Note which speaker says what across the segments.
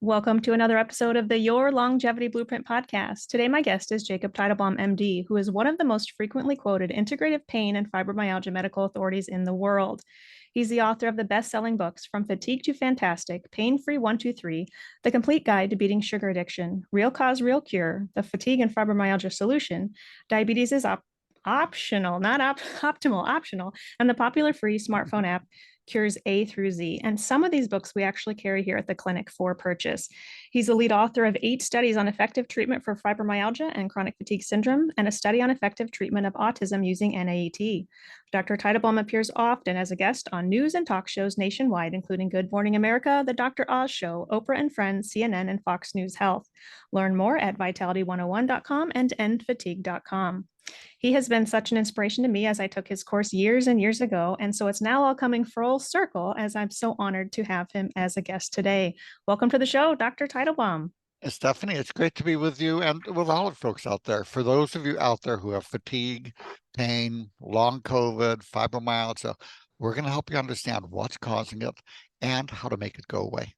Speaker 1: Welcome to another episode of the Your Longevity Blueprint podcast. Today, my guest is Jacob Teitelbaum, MD, who is one of the most frequently quoted integrative pain and fibromyalgia medical authorities in the world. He's the author of the best-selling books From Fatigue to Fantastic, Pain-Free 123, The Complete Guide to Beating Sugar Addiction, Real Cause, Real Cure, The Fatigue and Fibromyalgia Solution, Diabetes is Optional, not optimal, optional, and the popular free smartphone app Cures A through Z. And some of these books we actually carry here at the clinic for purchase. He's the lead author of 8 studies on effective treatment for fibromyalgia and chronic fatigue syndrome, and a study on effective treatment of autism using NAET. Dr. Teitelbaum appears often as a guest on news and talk shows nationwide, including Good Morning America, The Dr. Oz Show, Oprah and Friends, CNN, and Fox News Health. Learn more at vitality101.com and endfatigue.com. He has been such an inspiration to me as I took his course years and years ago, and so it's now all coming full circle as I'm so honored to have him as a guest today. Welcome to the show, Dr. Teitelbaum.
Speaker 2: Stephanie, it's great to be with you and with all the folks out there. For those of you out there who have fatigue, pain, long COVID, fibromyalgia, we're going to help you understand what's causing it and how to make it go away.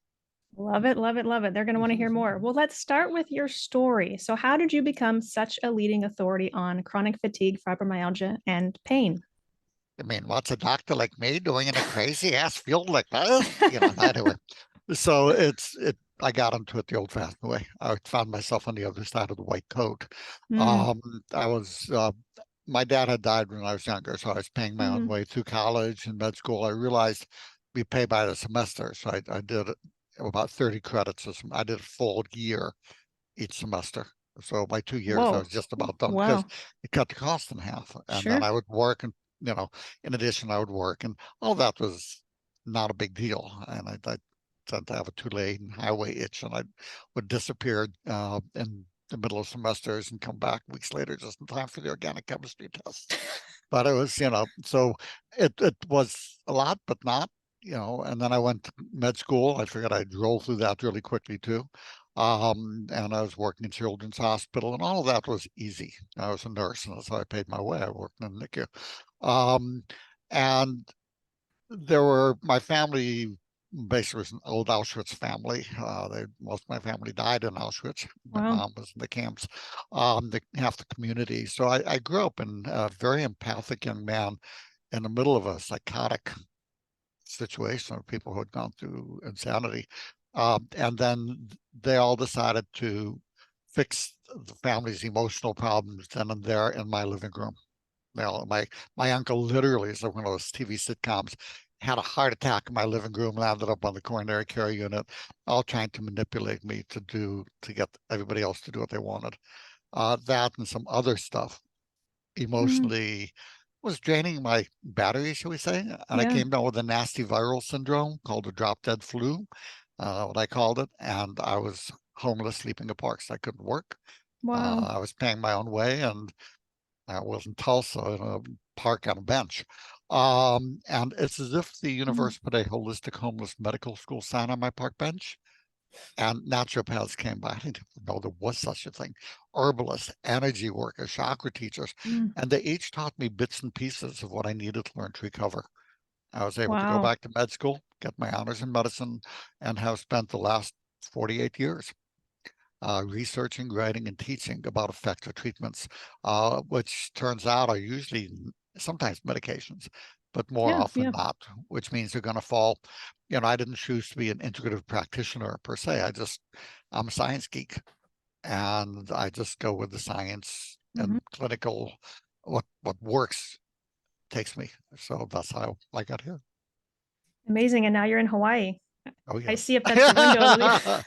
Speaker 1: Love it, love it, love it. They're going to want to hear more. Well, let's start with your story. So how did you become such a leading authority on chronic fatigue, fibromyalgia, and pain?
Speaker 2: I mean, what's a doctor like me doing in a crazy ass field like this? Anyway. So I got into it the old-fashioned way. I found myself on the other side of the white coat.
Speaker 1: Mm,
Speaker 2: I was my dad had died when I was younger, so I was paying my own way through college and med school. I realized we pay by the semester, so I did about 30 credits. I did a full year each semester. So by 2 years, I
Speaker 1: whoa,
Speaker 2: was just about done because
Speaker 1: wow,
Speaker 2: it cut the cost in half. And then
Speaker 1: sure.
Speaker 2: I would work, and in addition, I would work, and all that was not a big deal. And I tend to have a two-lane highway itch, and I would disappear in the middle of semesters and come back weeks later just in time for the organic chemistry test. But it was, so it was a lot, but not, and then I went to med school. I figured I'd roll through that really quickly too. And I was working in Children's Hospital, and all of that was easy. I was a nurse, and that's how I paid my way. I worked in the NICU. And my family basically was an old Auschwitz family. Most of my family died in Auschwitz. My
Speaker 1: Wow.
Speaker 2: mom was in the camps, half the community. So I grew up in a very empathic young man in the middle of a psychotic situation of people who had gone through insanity. And then they all decided to fix the family's emotional problems then and there in my living room. My uncle literally, is like one of those TV sitcoms, had a heart attack in my living room, landed up on the coronary care unit, all trying to manipulate me to get everybody else to do what they wanted. That and some other stuff
Speaker 1: Mm,
Speaker 2: emotionally was draining my battery, shall we say. And I
Speaker 1: yeah.
Speaker 2: came down with a nasty viral syndrome called the drop dead flu, what I called it. And I was homeless, sleeping in parks. I couldn't work.
Speaker 1: Wow.
Speaker 2: I was paying my own way, and I was in Tulsa in a park on a bench. And it's as if the
Speaker 1: Mm,
Speaker 2: universe put a holistic homeless medical school sign on my park bench, and naturopaths came by. I didn't even know there was such a thing. Herbalists, energy workers, chakra teachers,
Speaker 1: mm,
Speaker 2: and they each taught me bits and pieces of what I needed to learn to recover. I was able to go
Speaker 1: wow.
Speaker 2: back to med school, get my honors in medicine, and have spent the last 48 years researching, writing, and teaching about effective treatments, which turns out are usually sometimes medications, but more
Speaker 1: Yeah,
Speaker 2: often
Speaker 1: yeah.
Speaker 2: not, which means they're going to fall. I didn't choose to be an integrative practitioner per se. I'm a science geek, and I just go with the science
Speaker 1: Mhm.
Speaker 2: and clinical, what works takes me. So that's how I got here.
Speaker 1: Amazing. And now you're in Hawaii.
Speaker 2: Oh
Speaker 1: I
Speaker 2: yes.
Speaker 1: see up that's the window.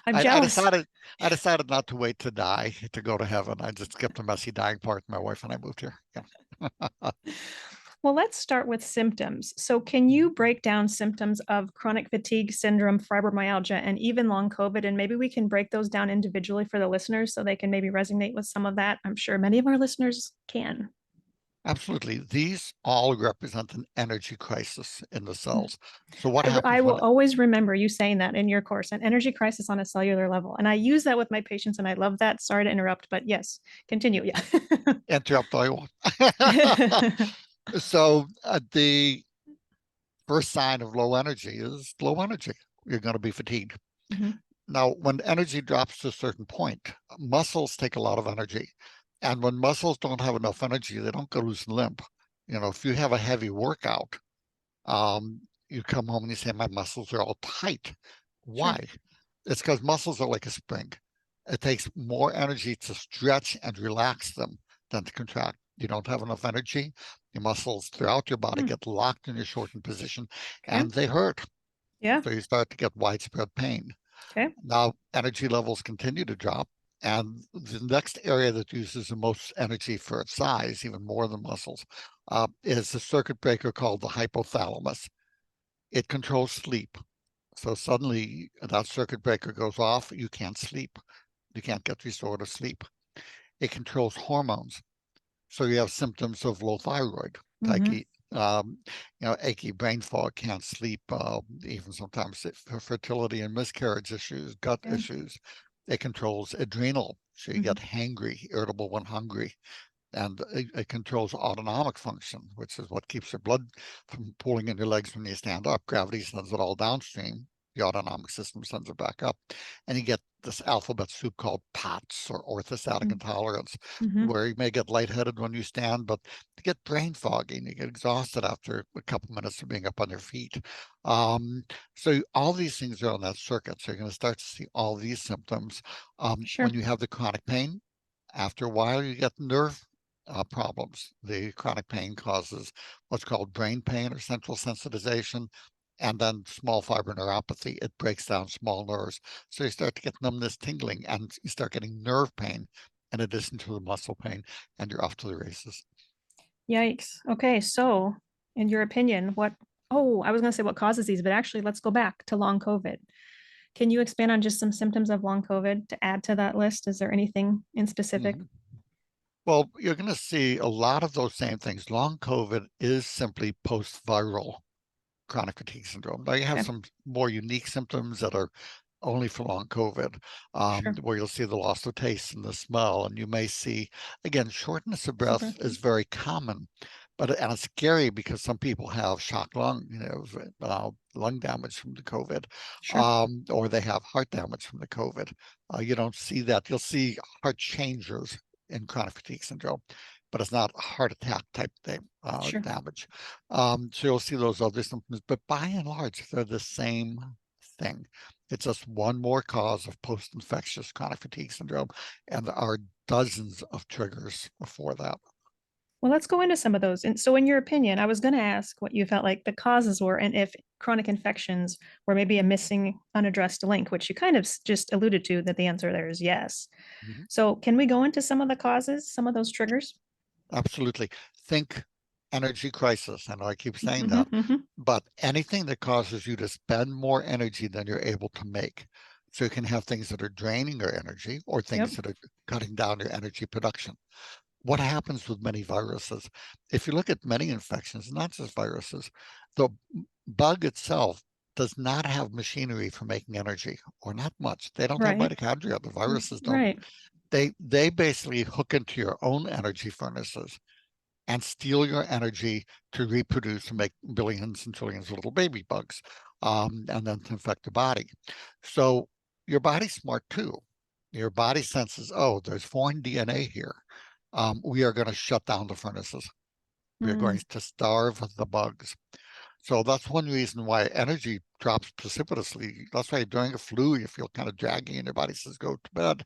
Speaker 1: I'm
Speaker 2: I, I
Speaker 1: jealous.
Speaker 2: decided I decided not to wait to die to go to heaven. I just skipped the messy dying part. My wife and I moved here. Yeah.
Speaker 1: Well, let's start with symptoms. So, can you break down symptoms of chronic fatigue syndrome, fibromyalgia, and even long COVID? And maybe we can break those down individually for the listeners so they can maybe resonate with some of that. I'm sure many of our listeners can.
Speaker 2: Absolutely. These all represent an energy crisis in the cells. So what
Speaker 1: I
Speaker 2: happens
Speaker 1: will
Speaker 2: when
Speaker 1: always remember you saying that in your course, an energy crisis on a cellular level. And I use that with my patients, and I love that. Sorry to interrupt, but yes, continue. Yeah.
Speaker 2: interrupt all you want. So the first sign of low energy is low energy. You're going to be fatigued.
Speaker 1: Mhm.
Speaker 2: Now, when energy drops to a certain point, muscles take a lot of energy. And when muscles don't have enough energy, they don't go loose and limp. If you have a heavy workout, you come home and you say, my muscles are all tight.
Speaker 1: Sure.
Speaker 2: Why? It's because muscles are like a spring. It takes more energy to stretch and relax them than to contract. You don't have enough energy. Your muscles throughout your body
Speaker 1: Hmm.
Speaker 2: get locked in your shortened position
Speaker 1: Okay.
Speaker 2: and they hurt.
Speaker 1: Yeah.
Speaker 2: So you start to get widespread pain.
Speaker 1: Okay.
Speaker 2: Now, energy levels continue to drop. And the next area that uses the most energy for its size, even more than muscles, is the circuit breaker called the hypothalamus. It controls sleep. So suddenly that circuit breaker goes off, you can't sleep. You can't get restorative sleep. It controls hormones. So you have symptoms of low thyroid,
Speaker 1: Mm-hmm.
Speaker 2: um, achy brain fog, can't sleep, even sometimes for fertility and miscarriage issues, gut
Speaker 1: Yeah.
Speaker 2: issues. It controls adrenal, so you
Speaker 1: Mm-hmm.
Speaker 2: get hangry, irritable when hungry, and it controls autonomic function, which is what keeps your blood from pooling in your legs when you stand up. Gravity sends it all downstream. The autonomic system sends it back up. And you get this alphabet soup called POTS or orthostatic intolerance,
Speaker 1: Mm-hmm.
Speaker 2: where you may get lightheaded when you stand, but you get brain foggy and you get exhausted after a couple minutes of being up on your feet. Um, so all these things are on that circuit. So you're going to start to see all these symptoms. When
Speaker 1: Sure.
Speaker 2: you have the chronic pain, after a while, you get nerve problems. The chronic pain causes what's called brain pain or central sensitization, and then small fiber neuropathy. It breaks down small nerves. So you start to get numbness, tingling, and you start getting nerve pain in addition to the muscle pain, and you're off to the races.
Speaker 1: Yikes. Okay. So, in your opinion, oh, I was going to say what causes these, but actually, let's go back to long COVID. Can you expand on just some symptoms of long COVID to add to that list? Is there anything in specific?
Speaker 2: Mhm. Well, you're going to see a lot of those same things. Long COVID is simply post-viral chronic fatigue syndrome. Now you have
Speaker 1: Okay.
Speaker 2: some more unique symptoms that are only for long COVID,
Speaker 1: Sure.
Speaker 2: where you'll see the loss of taste and the smell, and you may see, again, shortness of
Speaker 1: So
Speaker 2: breath
Speaker 1: breath.
Speaker 2: is very common, and it's scary because some people have shock lung, lung damage from the COVID,
Speaker 1: Sure.
Speaker 2: or they have heart damage from the COVID. You don't see that. You'll see heart changes in chronic fatigue syndrome, but it's not a heart attack type thing,
Speaker 1: Sure.
Speaker 2: damage. So you'll see those other symptoms, but by and large, they're the same thing. It's just one more cause of post-infectious chronic fatigue syndrome, and there are dozens of triggers for that.
Speaker 1: Well, let's go into some of those. And so, in your opinion, I was going to ask what you felt like the causes were and if chronic infections were maybe a missing, unaddressed link, which you kind of just alluded to that the answer there is yes.
Speaker 2: Mhm.
Speaker 1: So, can we go into some of the causes, some of those triggers?
Speaker 2: Absolutely. Think energy crisis. I know I keep saying
Speaker 1: Hmm.
Speaker 2: that,
Speaker 1: Hmm.
Speaker 2: but anything that causes you to spend more energy than you're able to make. So you can have things that are draining your energy or things
Speaker 1: Yep.
Speaker 2: that are cutting down your energy production. What happens with many viruses? If you look at many infections, not just viruses, the bug itself does not have machinery for making energy, or not much. They don't have
Speaker 1: Right.
Speaker 2: mitochondria. The viruses don't.
Speaker 1: Right.
Speaker 2: They basically hook into your own energy furnaces and steal your energy to reproduce and make billions and trillions of little baby bugs, and then to infect the body. So your body's smart too. Your body senses, oh, there's foreign DNA here. We are going to shut down the furnaces. We are
Speaker 1: Mm.
Speaker 2: going to starve the bugs. So that's one reason why energy drops precipitously. That's why during a flu, you feel kind of draggy and your body says, go to bed.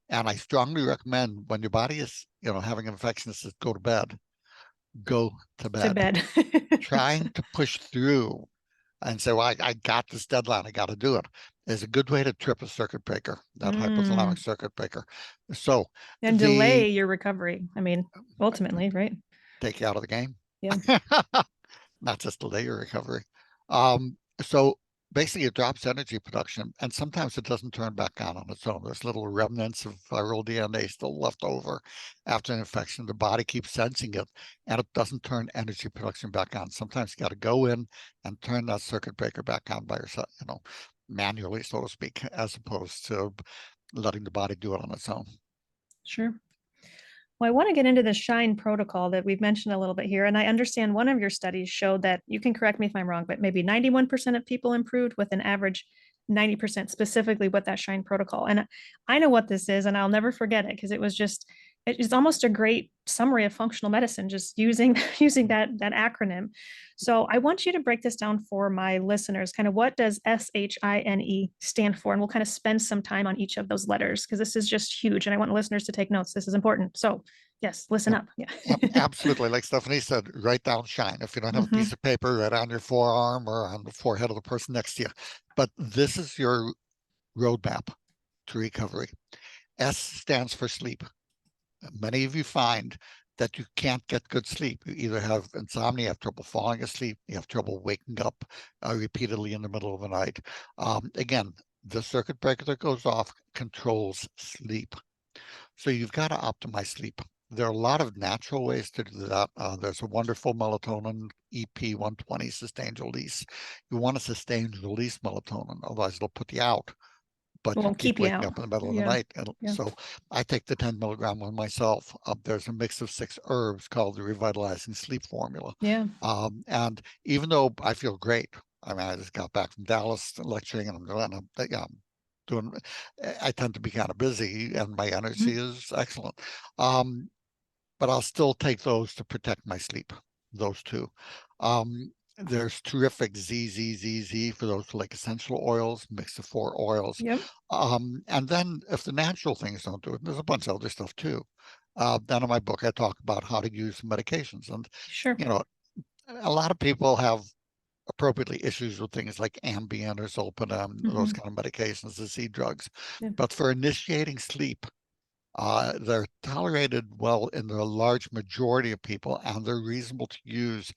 Speaker 2: And I strongly recommend when your body is, having an infection that says, go to bed, go to
Speaker 1: To
Speaker 2: bed.
Speaker 1: bed.
Speaker 2: Trying to push through and say, well, I got this deadline, I got to do it, is a good way to trip a circuit breaker, that hypothalamic
Speaker 1: Mm.
Speaker 2: circuit breaker. So
Speaker 1: And
Speaker 2: the
Speaker 1: delay your recovery. I mean, ultimately, right?
Speaker 2: take you out of the game.
Speaker 1: Yeah.
Speaker 2: Not just delay your recovery. So basically, it drops energy production, and sometimes it doesn't turn back on its own. There's little remnants of viral DNA still left over after an infection. The body keeps sensing it, and it doesn't turn energy production back on. Sometimes you got to go in and turn that circuit breaker back on by yourself, manually, so to speak, as opposed to letting the body do it on its own.
Speaker 1: Sure. Well, I want to get into the SHINE protocol that we've mentioned a little bit here. And I understand one of your studies showed that you can correct me if I'm wrong, but maybe 91% of people improved with an average 90% specifically what that Shine protocol. And I know what this is, and I'll never forget it because it's almost a great summary of functional medicine, just using that acronym. So I want you to break this down for my listeners. Kind of what does SHINE stand for? And we'll kind of spend some time on each of those letters because this is just huge. And I want listeners to take notes. This is important. So yes, listen
Speaker 2: Yep.
Speaker 1: up. Yeah.
Speaker 2: Yep, absolutely. Like Stephanie said, write down Shine. If you don't have a
Speaker 1: Mhm.
Speaker 2: piece of paper, write on your forearm or on the forehead of the person next to you. But this is your roadmap to recovery. S stands for sleep. Many of you find that you can't get good sleep. You either have insomnia, you have trouble falling asleep, you have trouble waking up repeatedly in the middle of the night. Again, the circuit breaker that goes off controls sleep. So you've got to optimize sleep. There are a lot of natural ways to do that. There's a wonderful melatonin EP120 sustained release. You want to sustained release melatonin, otherwise it'll put you out, but you
Speaker 1: Won't
Speaker 2: keep
Speaker 1: keep you
Speaker 2: waking
Speaker 1: out.
Speaker 2: up in the middle of the
Speaker 1: Yeah.
Speaker 2: night. And
Speaker 1: Yeah.
Speaker 2: so I take the 10 milligram one myself. There's a mix of 6 herbs called the Revitalizing Sleep Formula.
Speaker 1: Yeah.
Speaker 2: And even though I feel great, I mean, I just got back from Dallas lecturing, and doing, I tend to be kind of busy and my energy
Speaker 1: Mhm.
Speaker 2: is excellent. Um, but I'll still take those to protect my sleep, those two. There's terrific ZZZZ for those like essential oils, mix of 4 oils.
Speaker 1: Yep.
Speaker 2: And then if the natural things don't do it, there's a bunch of other stuff too. Then in my book, I talk about how to use medications. And,
Speaker 1: Sure.
Speaker 2: you know, a lot of people have appropriately issues with things like Ambien or Zolpidem, those
Speaker 1: Mhm.
Speaker 2: kind of medications, the Z drugs.
Speaker 1: Yeah.
Speaker 2: But for initiating sleep, they're tolerated well in the large majority of people, and they're reasonable to use,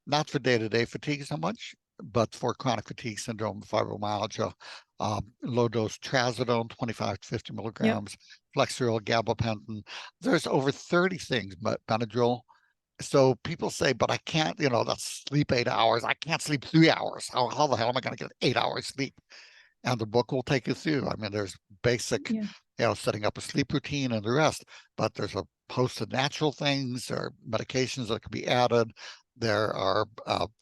Speaker 2: not for day-to-day fatigue so much, but for chronic fatigue syndrome, fibromyalgia, low dose trazodone, 25 to 50
Speaker 1: Yep.
Speaker 2: milligrams, Flexeril, gabapentin. There's over 30 things, but Benadryl. So people say, but I can't, that's sleep 8 hours. I can't sleep 3 hours. How the hell am I going to get 8 hours sleep? And the book will take you through. I mean, there's basic,
Speaker 1: Yeah.
Speaker 2: setting up a sleep routine and the rest, but there's a host of natural things. There are medications that can be added. There are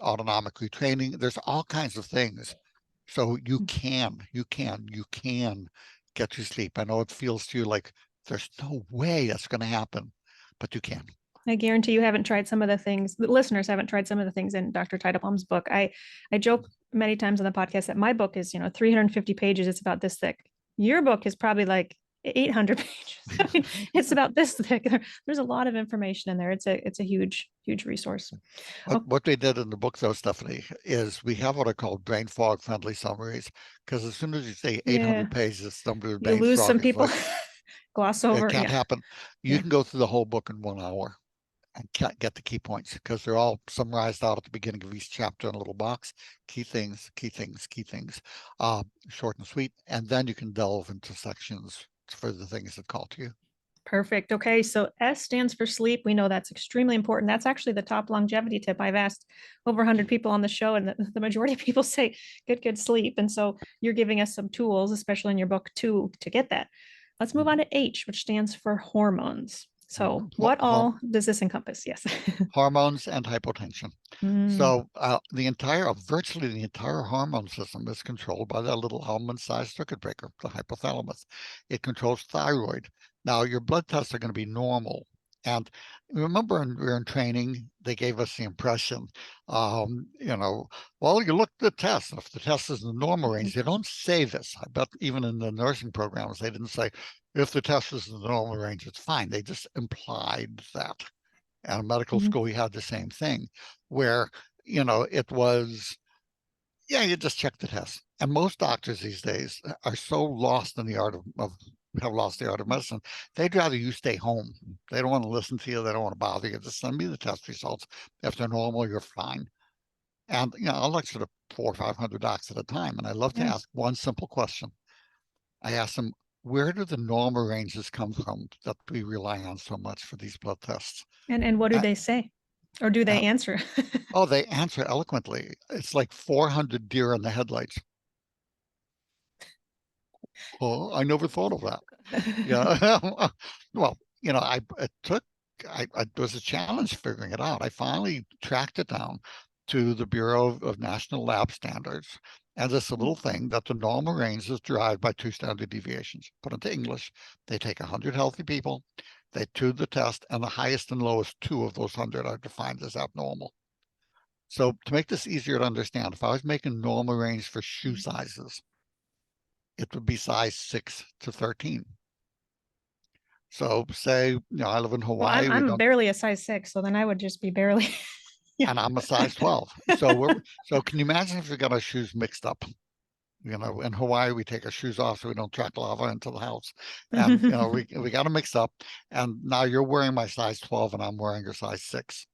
Speaker 2: autonomic retraining. There's all kinds of things. So you can get to sleep. I know it feels to you like there's no way that's going to happen, but you can.
Speaker 1: I guarantee you haven't tried some of the things, the listeners haven't tried some of the things in Dr. Teitelbaum's book. I joke many times on the podcast that my book is, 350 pages. It's about this thick. Your book is probably like 800 pages. I mean, it's about this thick. There's a lot of information in there. It's a huge, huge resource.
Speaker 2: What
Speaker 1: Oh,
Speaker 2: what we did in the book, though, Stephanie, is we have what I call brain fog friendly summaries. Because as soon as you say
Speaker 1: yeah.
Speaker 2: 800 pages, somebody's
Speaker 1: You
Speaker 2: brain
Speaker 1: lose some
Speaker 2: fog is
Speaker 1: people.
Speaker 2: like,
Speaker 1: Gloss
Speaker 2: it
Speaker 1: over.
Speaker 2: can't
Speaker 1: Yeah.
Speaker 2: happen. You
Speaker 1: Yeah.
Speaker 2: can go through the whole book in 1 hour and get the key points because they're all summarized out at the beginning of each chapter in a little box. Key things, key things, key things, short and sweet. And then you can delve into sections for the things that call to you.
Speaker 1: Perfect. Okay. So S stands for sleep. We know that's extremely important. That's actually the top longevity tip. I've asked over 100 people on the show, and the majority of people say good sleep. And so you're giving us some tools, especially in your book, to get that. Let's move on
Speaker 2: Mhm.
Speaker 1: to H, which stands for hormones. So
Speaker 2: Mhm.
Speaker 1: what all does this encompass? Yes.
Speaker 2: Hormones and hypotension.
Speaker 1: Mm,
Speaker 2: So virtually the entire hormone system is controlled by that little almond-sized circuit breaker, the hypothalamus. It controls thyroid. Now, your blood tests are going to be normal. And remember, when we were in training, they gave us the impression, well, you look at the test. If the test is in the normal range, they don't say this. I bet even in the nursing programs, they didn't say, if the test is in the normal range, it's fine. They just implied that. And medical
Speaker 1: mhm.
Speaker 2: school, we had the same thing where, it was, yeah, you just check the test. And most doctors these days are so lost in the art of have lost the art of medicine. They'd rather you stay home. They don't want to listen to you. They don't want to bother you. Just send me the test results. If they're normal, you're fine. And, I'll lecture to 400 or 500 docs at a time. And I love to
Speaker 1: Yeah.
Speaker 2: ask one simple question. I ask them, where do the normal ranges come from that we rely on so much for these blood tests?
Speaker 1: And what do
Speaker 2: Uh,
Speaker 1: they say? Or do they
Speaker 2: uh,
Speaker 1: answer?
Speaker 2: Oh, they answer eloquently. It's like 400 deer in the headlights. Oh, I never thought of that. Yeah. Well, it was a challenge figuring it out. I finally tracked it down to the Bureau of National Lab Standards. And it's a little thing that the normal range is derived by 2 standard deviations. Put into English, they take 100 healthy people, they do the test, and the highest and lowest 2 of those 100 are defined as abnormal. So to make this easier to understand, if I was making normal range for shoe sizes, it would be size 6 to 13. So say, I live in
Speaker 1: Well,
Speaker 2: Hawaii, we
Speaker 1: I'm
Speaker 2: don't,
Speaker 1: barely a size 6, so then I would just be barely. Yeah.
Speaker 2: and I'm a size 12. So can you imagine if we got our shoes mixed up? In Hawaii, we take our shoes off so we don't track lava into the house. And, we got them mixed up. And now you're wearing my size 12 and I'm wearing your size 6.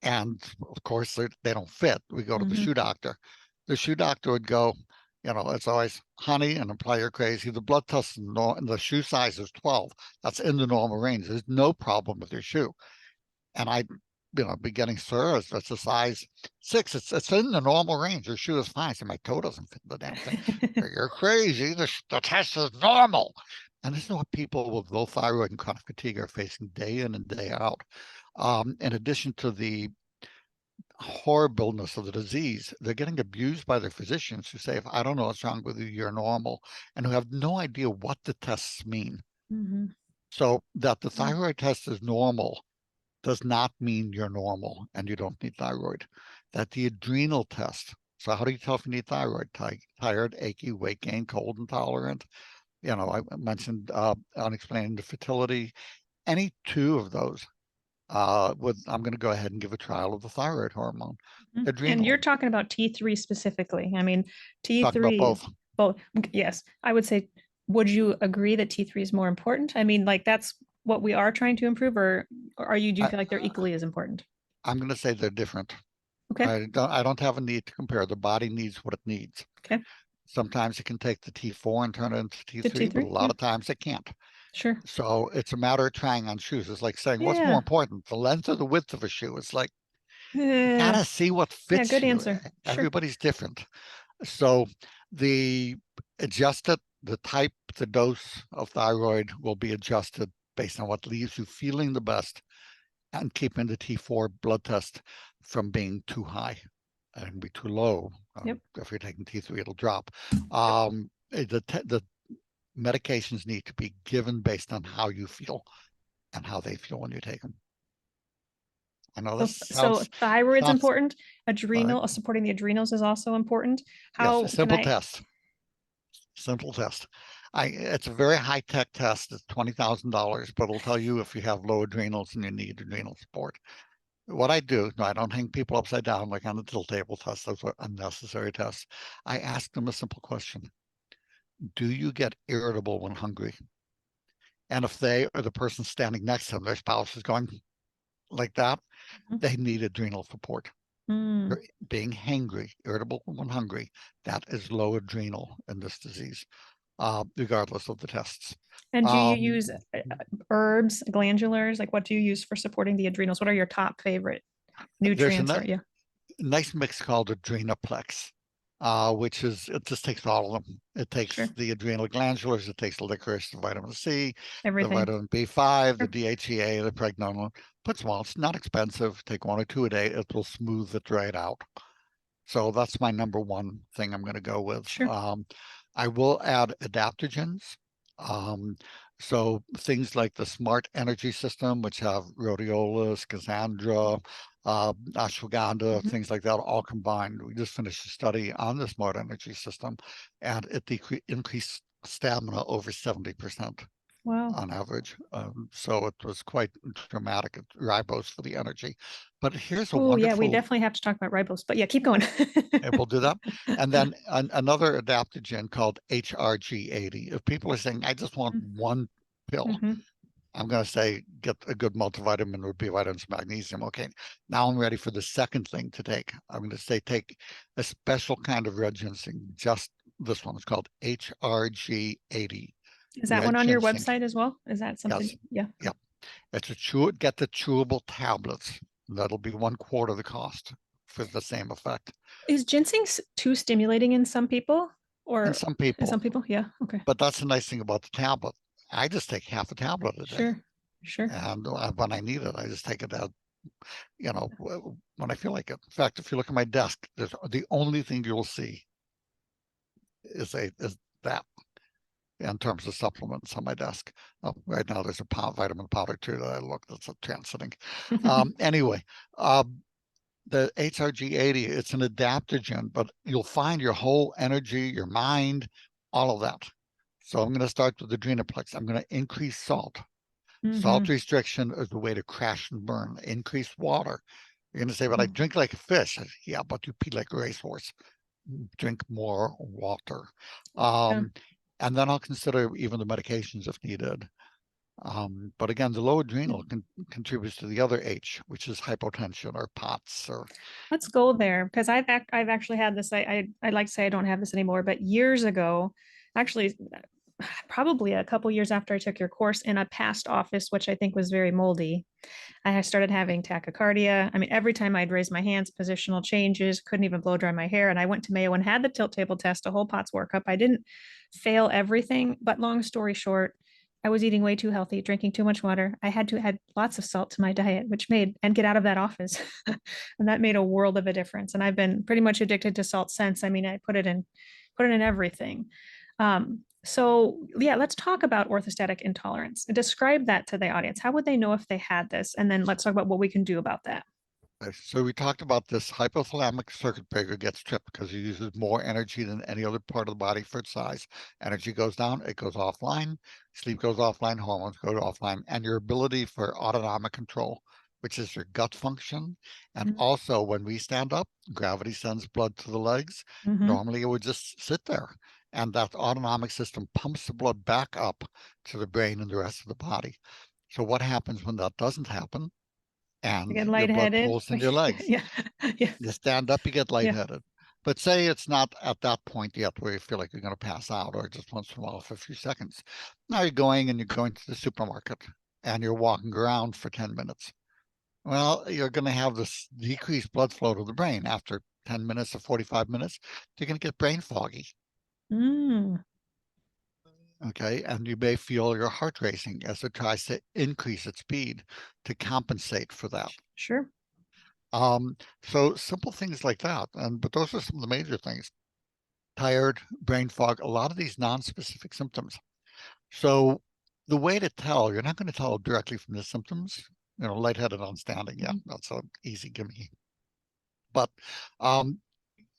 Speaker 2: And of course, they don't fit. We go to the shoe doctor. The shoe doctor would go, it's always, honey, and apply your crazy. The blood test and the shoe size is 12. That's in the normal range. There's no problem with your shoe. And I, be getting, sir, that's a size 6. It's in the normal range. Your shoe is fine. So my toe doesn't fit the damn thing. You're crazy. The test is normal. And this is what people with low thyroid and chronic fatigue are facing day in and day out. In addition to the horribleness of the disease, they're getting abused by their physicians who say, if I don't know what's wrong with you, you're normal, and who have no idea what the tests mean. So that the thyroid test is normal does not mean you're normal and you don't need thyroid. That the adrenal test, so how do you tell if you need thyroid? Tired, achy, weight gain, cold intolerant. I mentioned unexplained infertility. Any 2 of those, I'm going to go ahead and give a trial of the thyroid hormone.
Speaker 1: And
Speaker 2: Adrenal,
Speaker 1: you're talking about T3 specifically. I mean,
Speaker 2: talking about
Speaker 1: T3,
Speaker 2: both.
Speaker 1: both, yes, I would say, would you agree that T3 is more important? I mean, like that's what we are trying to improve, or do you
Speaker 2: I,
Speaker 1: feel like they're equally as important?
Speaker 2: I'm going to say they're different.
Speaker 1: Okay.
Speaker 2: I don't have a need to compare. The body needs what it needs.
Speaker 1: Okay.
Speaker 2: Sometimes it can take the T4 and turn it into
Speaker 1: The
Speaker 2: T3, but a
Speaker 1: T3.
Speaker 2: lot
Speaker 1: Yeah.
Speaker 2: of times it can't.
Speaker 1: Sure.
Speaker 2: So it's a matter of trying on shoes. It's like saying, what's more
Speaker 1: Yeah.
Speaker 2: important, the length or the width of a shoe? It's like, you
Speaker 1: Yeah.
Speaker 2: gotta see what
Speaker 1: Yeah.
Speaker 2: fits
Speaker 1: Good
Speaker 2: you.
Speaker 1: answer. Sure.
Speaker 2: Everybody's different. So the the type, the dose of thyroid will be adjusted based on what leaves you feeling the best and keeping the T4 blood test from being too high and be too low.
Speaker 1: Yep.
Speaker 2: If you're taking T3, it'll drop.
Speaker 1: Yep.
Speaker 2: The medications need to be given based on how you feel and how they feel when you take them. I know this
Speaker 1: So thyroid's
Speaker 2: sounds
Speaker 1: important.
Speaker 2: uh,
Speaker 1: Supporting the adrenals is also important.
Speaker 2: yes, a
Speaker 1: How can
Speaker 2: simple
Speaker 1: I?
Speaker 2: test. Simple test. It's a very high tech test. It's $20,000, but it'll tell you if you have low adrenals and you need adrenal support. What I do, no, I don't hang people upside down like on the tilt table test. Those are unnecessary tests. I ask them a simple question: do you get irritable when hungry? And if they or the person standing next to them, their spouse is going like that, they need adrenal support.
Speaker 1: Mm.
Speaker 2: Being hangry, irritable when hungry, that is low adrenal in this disease, regardless of the tests.
Speaker 1: And do you
Speaker 2: Um,
Speaker 1: use herbs, glandulars? Like, what do you use for supporting the adrenals? What are your top favorite
Speaker 2: there's
Speaker 1: nutrients?
Speaker 2: a
Speaker 1: Or yeah,
Speaker 2: nice mix called Adrenaplex, which is, it just takes all of them. It takes
Speaker 1: sure,
Speaker 2: the adrenal glandulars, it takes the licorice, the vitamin C, the
Speaker 1: everything.
Speaker 2: vitamin B5, the
Speaker 1: Sure.
Speaker 2: DHEA, the pregnenolone. Puts them all. It's not expensive. Take 1 or 2 a day. It will smooth it right out. So that's my number one thing I'm going to go with.
Speaker 1: Sure.
Speaker 2: I will add adaptogens. Um, so things like the Smart Energy System, which have rhodiola, schizandra, ashwagandha,
Speaker 1: Mhm.
Speaker 2: things like that, all combined. We just finished a study on the Smart Energy System, and it increased stamina over 70%
Speaker 1: Wow.
Speaker 2: on average. So it was quite dramatic at ribose for the energy. But here's a
Speaker 1: Oh yeah, we
Speaker 2: wonderful,
Speaker 1: definitely have to talk about ribose. But yeah, keep going.
Speaker 2: and we'll do that. And then another adaptogen called HRG80. If people are saying, I just want one pill,
Speaker 1: Mm-hmm.
Speaker 2: I'm going to say get a good multivitamin with B vitamins, magnesium. Okay, now I'm ready for the second thing to take. I'm going to say take a special kind of red ginseng, just this one. It's called HRG80.
Speaker 1: Is that one
Speaker 2: Red
Speaker 1: on your
Speaker 2: ginseng.
Speaker 1: website as well? Is that
Speaker 2: Yes.
Speaker 1: something? Yeah.
Speaker 2: Yep. It's get the chewable tablets. That'll be 1/4 the cost for the same effect.
Speaker 1: Is ginseng too stimulating in some people,
Speaker 2: And
Speaker 1: or
Speaker 2: some
Speaker 1: in
Speaker 2: people,
Speaker 1: some people? Yeah. Okay.
Speaker 2: but that's the nice thing about the tablet. I just take half a tablet a day.
Speaker 1: Sure. Sure.
Speaker 2: And when I need it, I just take it out, when I feel like it. In fact, if you look at my desk, there's the only thing you'll see is that in terms of supplements on my desk. Oh, right now there's a vitamin powder too that I look, that's a transitting. Anyway, the HRG80, it's an adaptogen, but you'll find your whole energy, your mind, all of that. So I'm going to start with the adrenoplex. I'm going to increase salt. Salt restriction is the way to crash and burn. Increase water. You're going to say, but I drink like a fish. Yeah, but you pee like a racehorse. Drink more water.
Speaker 1: Yeah.
Speaker 2: And then I'll consider even the medications if needed. But again, the low adrenal contributes to the other H, which is hypotension or POTS. Or
Speaker 1: Let's go there because I've actually had this. I'd like to say I don't have this anymore, but years ago, actually, probably a couple years after I took your course in a past office, which I think was very moldy, I started having tachycardia. I mean, every time I'd raise my hands, positional changes, couldn't even blow dry my hair. And I went to Mayo and had the tilt table test, a whole POTS workup. I didn't fail everything, but long story short, I was eating way too healthy, drinking too much water. I had to add lots of salt to my diet, which made and get out of that office. And that made a world of a difference. And I've been pretty much addicted to salt since. I mean, I put it in everything. So yeah, let's talk about orthostatic intolerance. Describe that to the audience. How would they know if they had this? And then let's talk about what we can do about that.
Speaker 2: so we talked about this hypothalamic circuit breaker gets tripped because it uses more energy than any other part of the body for its size. Energy goes down, it goes offline, sleep goes offline, hormones go offline, and your ability for autonomic control, which is your gut function. And also when we stand up, gravity sends blood to the legs. Normally it would just sit there. And that autonomic system pumps the blood back up to the brain and the rest of the body. So what happens when that doesn't happen?
Speaker 1: I
Speaker 2: And
Speaker 1: get
Speaker 2: your blood
Speaker 1: lightheaded.
Speaker 2: pools in your legs.
Speaker 1: Yeah. Yeah.
Speaker 2: You stand up, you get
Speaker 1: Yeah.
Speaker 2: lightheaded. But say it's not at that point yet where you feel like you're going to pass out or just once in a while for a few seconds. Now you're going to the supermarket and you're walking around for 10 minutes. Well, you're going to have this decreased blood flow to the brain after 10 minutes or 45 minutes. You're going to get brain foggy. Okay, and you may feel your heart racing as it tries to increase its speed to compensate for that.
Speaker 1: Sure.
Speaker 2: So simple things like that, but those are some of the major things. Tired, brain fog, a lot of these non-specific symptoms. So the way to tell, you're not going to tell directly from the symptoms. Lightheaded on standing, yeah, that's an easy gimme. But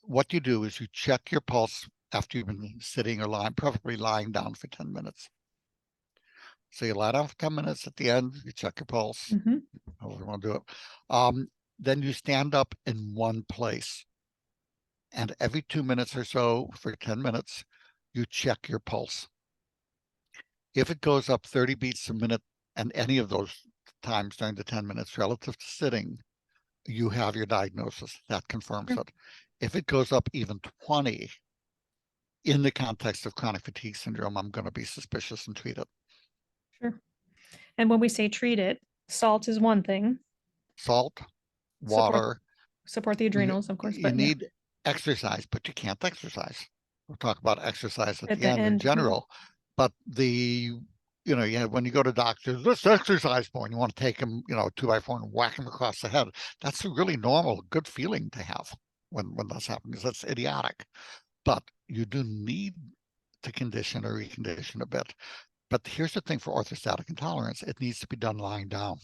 Speaker 2: what you do is you check your pulse after you've been sitting or lying, preferably lying down for 10 minutes. So you lie down for 10 minutes. At the end, you check your pulse, however you want to do it. Then you stand up in one place. And every 2 minutes or so for 10 minutes, you check your pulse. If it goes up 30 beats a minute and any of those times during the 10 minutes relative to sitting, you have your diagnosis. That confirms it. If it goes up even 20 in the context of chronic fatigue syndrome, I'm going to be suspicious and treat it.
Speaker 1: Sure. And when we say treat it, salt is one thing.
Speaker 2: Salt, water.
Speaker 1: Support the adrenals, of course,
Speaker 2: You
Speaker 1: but yeah,
Speaker 2: need exercise, but you can't exercise. We'll talk about exercise at
Speaker 1: at
Speaker 2: the
Speaker 1: the
Speaker 2: end in
Speaker 1: end.
Speaker 2: general. But when you go to doctors, let's exercise more, and you want to take them, 2x4 and whack them across the head. That's a really normal, good feeling to have when that's happening, because that's idiotic. But you do need to condition or recondition a bit. But here's the thing for orthostatic intolerance, it needs to be done lying down.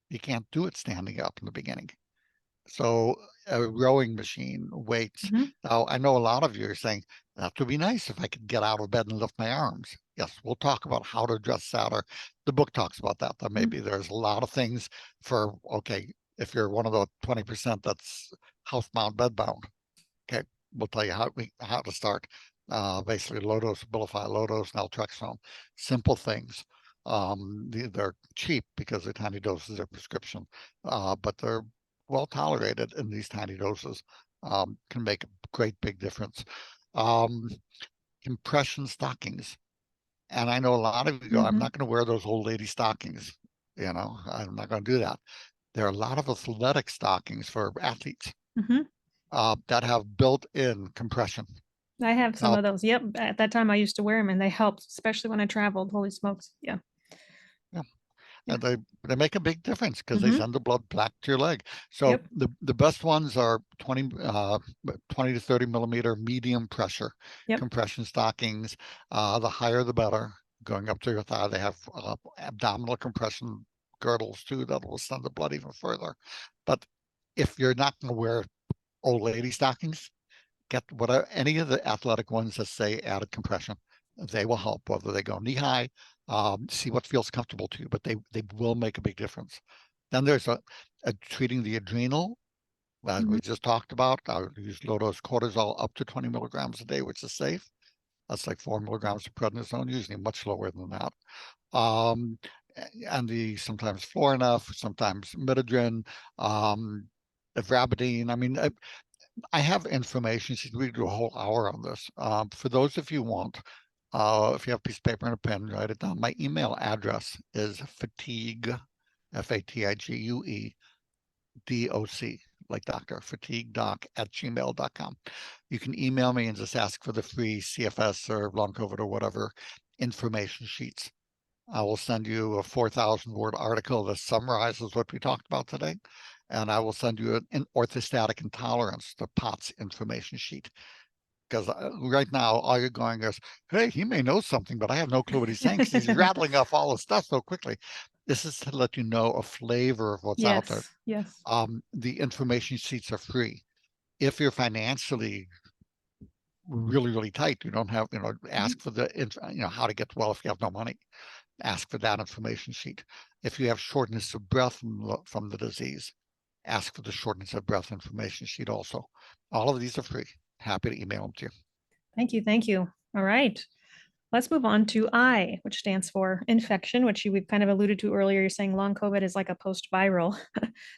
Speaker 2: You can't do it standing up in the beginning. So a rowing machine, weights. Now, I know a lot of you are saying, that would be nice if I could get out of bed and lift my arms. Yes, we'll talk about how to address that, or the book talks about that. That maybe there's a lot of things for, okay, if you're one of the 20% that's housebound, bedbound, okay, we'll tell you how to start. Basically, low dose Abilify, low dose naltrexone, simple things. They're cheap because they're tiny doses of prescription, but they're well tolerated in these tiny doses. Can make a great big difference. Compression stockings, and I know a lot of you go, I'm not going to wear those old lady stockings. I'm not going to do that. There are a lot of athletic stockings for athletes that have built-in compression.
Speaker 1: I have some of those. Yep. At that time, I used to wear them and they helped, especially when I traveled. Holy smokes. Yeah.
Speaker 2: Yeah.
Speaker 1: Yeah.
Speaker 2: and they make a big difference because they
Speaker 1: Hmm.
Speaker 2: send the blood back to your leg. So
Speaker 1: Yep.
Speaker 2: the best ones are 20 to 30 millimeter medium pressure
Speaker 1: Yep.
Speaker 2: compression stockings. The higher the better. Going up to your thigh, they have abdominal compression girdles too that will send the blood even further. But if you're not going to wear old lady stockings, get whatever any of the athletic ones that say added compression. They will help whether they go knee high. See what feels comfortable to you, but they will make a big difference. Then there's a treating the adrenal, as
Speaker 1: Hmm.
Speaker 2: we just talked about. I would use low dose cortisol up to 20 milligrams a day, which is safe. That's like 4 milligrams of prednisone, usually much lower than that. Um, and the sometimes Florinef, sometimes Midodrine, um, Ivabradine. I mean, I have information. We could do a whole hour on this. For those of you who want, if you have a piece of paper and a pen, write it down. My email address is fatigue, FATIGUE, like doctor, fatiguedoc@gmail.com. You can email me and just ask for the free CFS or long COVID or whatever information sheets. I will send you a 4,000 word article that summarizes what we talked about today. And I will send you an orthostatic intolerance, the POTS information sheet. Because right now, all you're going is, hey, he may know something, but I have no clue what he's saying because he's rattling off all the stuff so quickly. This is to let you know a flavor of what's out there.
Speaker 1: Yes. Yes.
Speaker 2: The information sheets are free. If you're financially really, really tight, you don't have,
Speaker 1: Mhm.
Speaker 2: ask for the, how to get well if you have no money. Ask for that information sheet. If you have shortness of breath from the disease, ask for the shortness of breath information sheet also. All of these are free. Happy to email them to you.
Speaker 1: Thank you. Thank you. All right. Let's move on to I, which stands for infection, which we've kind of alluded to earlier. You're saying long COVID is like a post-viral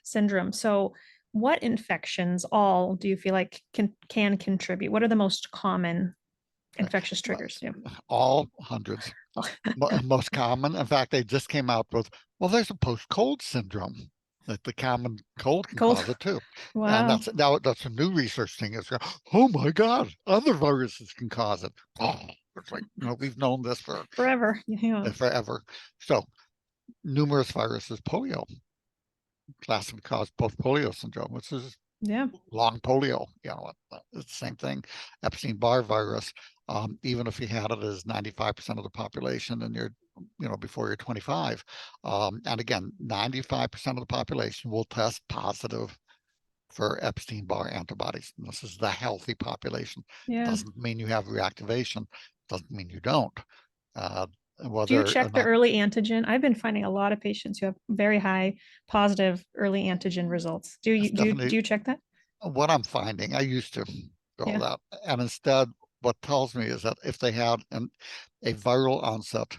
Speaker 1: syndrome. So, what infections all do you feel like can contribute? What are the most common
Speaker 2: Okay.
Speaker 1: infectious triggers? Yeah.
Speaker 2: All hundreds. Most common. In fact, they just came out with, well, there's a post-cold syndrome that the common cold can
Speaker 1: Cold.
Speaker 2: cause it too. And
Speaker 1: Wow.
Speaker 2: that's a new research thing. It's oh my God, other viruses can cause it. Oh, it's like, we've known this for
Speaker 1: Forever. Yeah.
Speaker 2: forever. So numerous viruses, polio, classically caused both polio syndrome, which is
Speaker 1: Yeah.
Speaker 2: long polio, it's the same thing. Epstein-Barr virus, even if you had it as 95% of the population and you're, before you're 25. And again, 95% of the population will test positive for Epstein-Barr antibodies. And this is the healthy population.
Speaker 1: Yeah.
Speaker 2: Doesn't mean you have reactivation, doesn't mean you don't. Uh,
Speaker 1: Do you
Speaker 2: whether or
Speaker 1: check the
Speaker 2: not
Speaker 1: early antigen? I've been finding a lot of patients who have very high positive early antigen results. Do you
Speaker 2: it's
Speaker 1: do you,
Speaker 2: definitely
Speaker 1: do you check that?
Speaker 2: what I'm finding. I used to do all
Speaker 1: Yeah.
Speaker 2: that. And instead, what tells me is that if they had a viral onset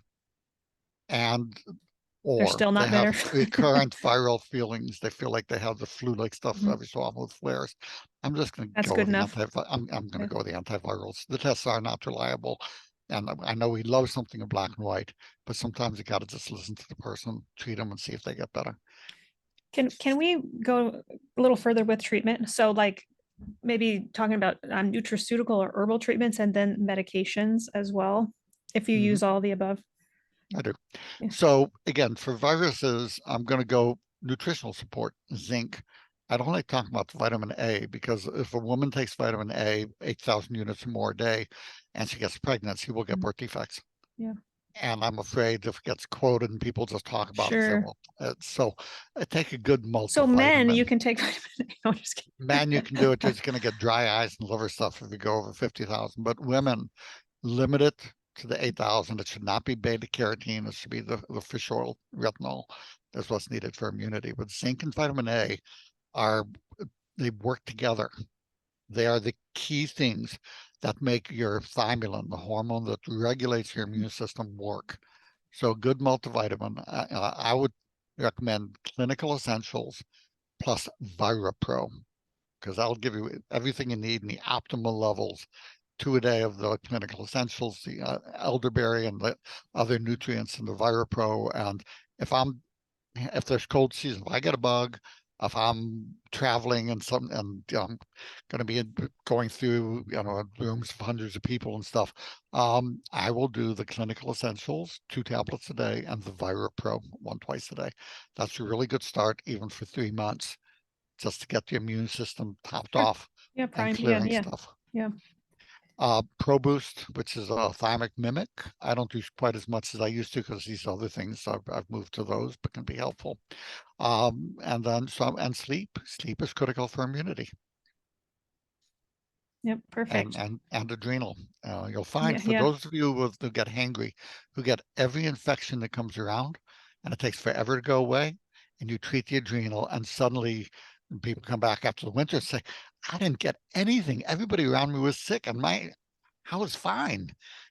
Speaker 2: and
Speaker 1: They're
Speaker 2: or
Speaker 1: still
Speaker 2: they
Speaker 1: not better.
Speaker 2: have recurrent viral feelings, they feel like they have the flu-like stuff
Speaker 1: Mhm.
Speaker 2: every so often with flares. I'm just going to
Speaker 1: That's
Speaker 2: go
Speaker 1: good
Speaker 2: with the
Speaker 1: enough.
Speaker 2: I'm going to
Speaker 1: Yeah.
Speaker 2: go with the antivirals. The tests are not reliable. And I know we love something in black and white, but sometimes you got to just listen to the person, treat them, and see if they get better.
Speaker 1: Can we go a little further with treatment? So like maybe talking about nutraceutical or herbal treatments and then medications as well, if you
Speaker 2: Mhm.
Speaker 1: use all the above.
Speaker 2: I do.
Speaker 1: Yeah.
Speaker 2: So again, for viruses, I'm going to go nutritional support, zinc. I don't like talking about vitamin A because if a woman takes vitamin A, 8,000 units or more a day, and she gets pregnant, she will get
Speaker 1: Mhm.
Speaker 2: birth defects.
Speaker 1: Yeah.
Speaker 2: And I'm afraid if it gets quoted and people just talk about it, say,
Speaker 1: Sure.
Speaker 2: well, take a good
Speaker 1: So men,
Speaker 2: multivitamin.
Speaker 1: you can take vitamin A. No, I'm just
Speaker 2: Man, you
Speaker 1: kidding.
Speaker 2: can do it. You're just going to get dry eyes and liver stuff if you go over 50,000. But women, limit it to the 8,000. It should not be beta carotene. It should be the fish oil retinol. That's what's needed for immunity. But zinc and vitamin A are, they work together. They are the key things that make your thymulin, the hormone that regulates your immune system, work. So good multivitamin. I would recommend Clinical Essentials plus ViraPro because that'll give you everything you need in the optimal levels, 2 a day of the Clinical Essentials, the elderberry and the other nutrients in the ViraPro. And if there's cold season, if I get a bug, if I'm traveling and I'm going to be going through, rooms of hundreds of people and stuff, I will do the clinical essentials, 2 tablets a day, and the ViraPro, one twice a day. That's a really good start, even for 3 months, just to get the immune system topped
Speaker 1: Sure.
Speaker 2: off
Speaker 1: Yeah,
Speaker 2: and
Speaker 1: prime. Yeah,
Speaker 2: clearing
Speaker 1: yeah,
Speaker 2: stuff.
Speaker 1: yeah.
Speaker 2: Pro Boost, which is a thymic mimic. I don't do quite as much as I used to because these other things I've moved to those, but can be helpful. And then some, and sleep. Sleep is critical for immunity
Speaker 1: Yep,
Speaker 2: and
Speaker 1: perfect.
Speaker 2: adrenal. You'll find
Speaker 1: Yeah,
Speaker 2: for
Speaker 1: yeah.
Speaker 2: those of you who get hangry, who get every infection that comes around, and it takes forever to go away, and you treat the adrenal, and suddenly people come back after the winter and say, I didn't get anything. Everybody around me was sick, and I was fine.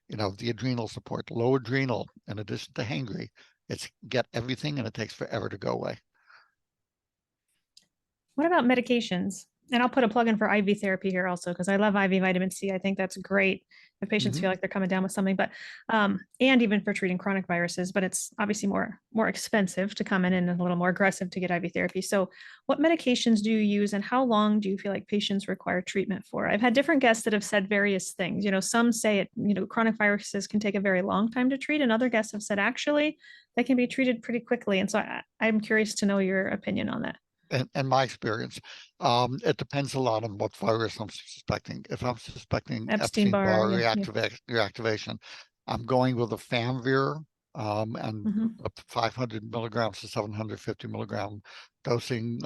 Speaker 2: The adrenal support, low adrenal, in addition to hangry, it's get everything, and it takes forever to go away.
Speaker 1: What about medications? And I'll put a plug in for IV therapy here also because I love IV vitamin C. I think that's great if patients
Speaker 2: Mhm.
Speaker 1: feel like they're coming down with something, but and even for treating chronic viruses, but it's obviously more expensive to come in and a little more aggressive to get IV therapy. So what medications do you use and how long do you feel like patients require treatment for? I've had different guests that have said various things. Some say chronic viruses can take a very long time to treat, and other guests have said actually they can be treated pretty quickly. And so I'm curious to know your opinion on that.
Speaker 2: In my experience, it depends a lot on what virus I'm suspecting. If I'm suspecting
Speaker 1: Epstein-Barr,
Speaker 2: Epstein-Barr
Speaker 1: yeah, yeah.
Speaker 2: reactivation, I'm going with a Famvir, and
Speaker 1: Mhm.
Speaker 2: up to 500 milligrams to 750 milligram dosing,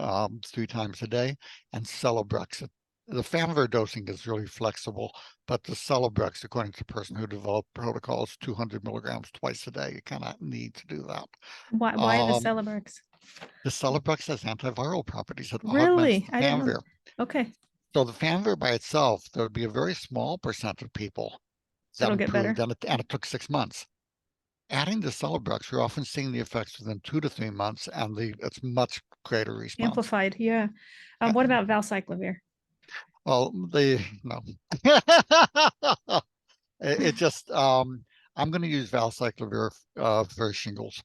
Speaker 2: 3 times a day, and Celebrex. The Famvir dosing is really flexible, but the Celebrex, according to the person who developed protocols, 200 milligrams twice a day. You kind of need to do that.
Speaker 1: Why the
Speaker 2: Um,
Speaker 1: Celebrex?
Speaker 2: the Celebrex has antiviral properties. It augments
Speaker 1: Really?
Speaker 2: the
Speaker 1: I didn't know.
Speaker 2: Famvir.
Speaker 1: Okay.
Speaker 2: So the Famvir by itself, there would be a very small percent of people that
Speaker 1: That'll get
Speaker 2: improved,
Speaker 1: better.
Speaker 2: and it took 6 months. Adding the Celebrex, you're often seeing the effects within 2 to 3 months, and it's much greater response.
Speaker 1: Amplified. Yeah.
Speaker 2: Yeah.
Speaker 1: What about valcyclovir?
Speaker 2: Well, no. It just I'm going to use valcyclovir for shingles.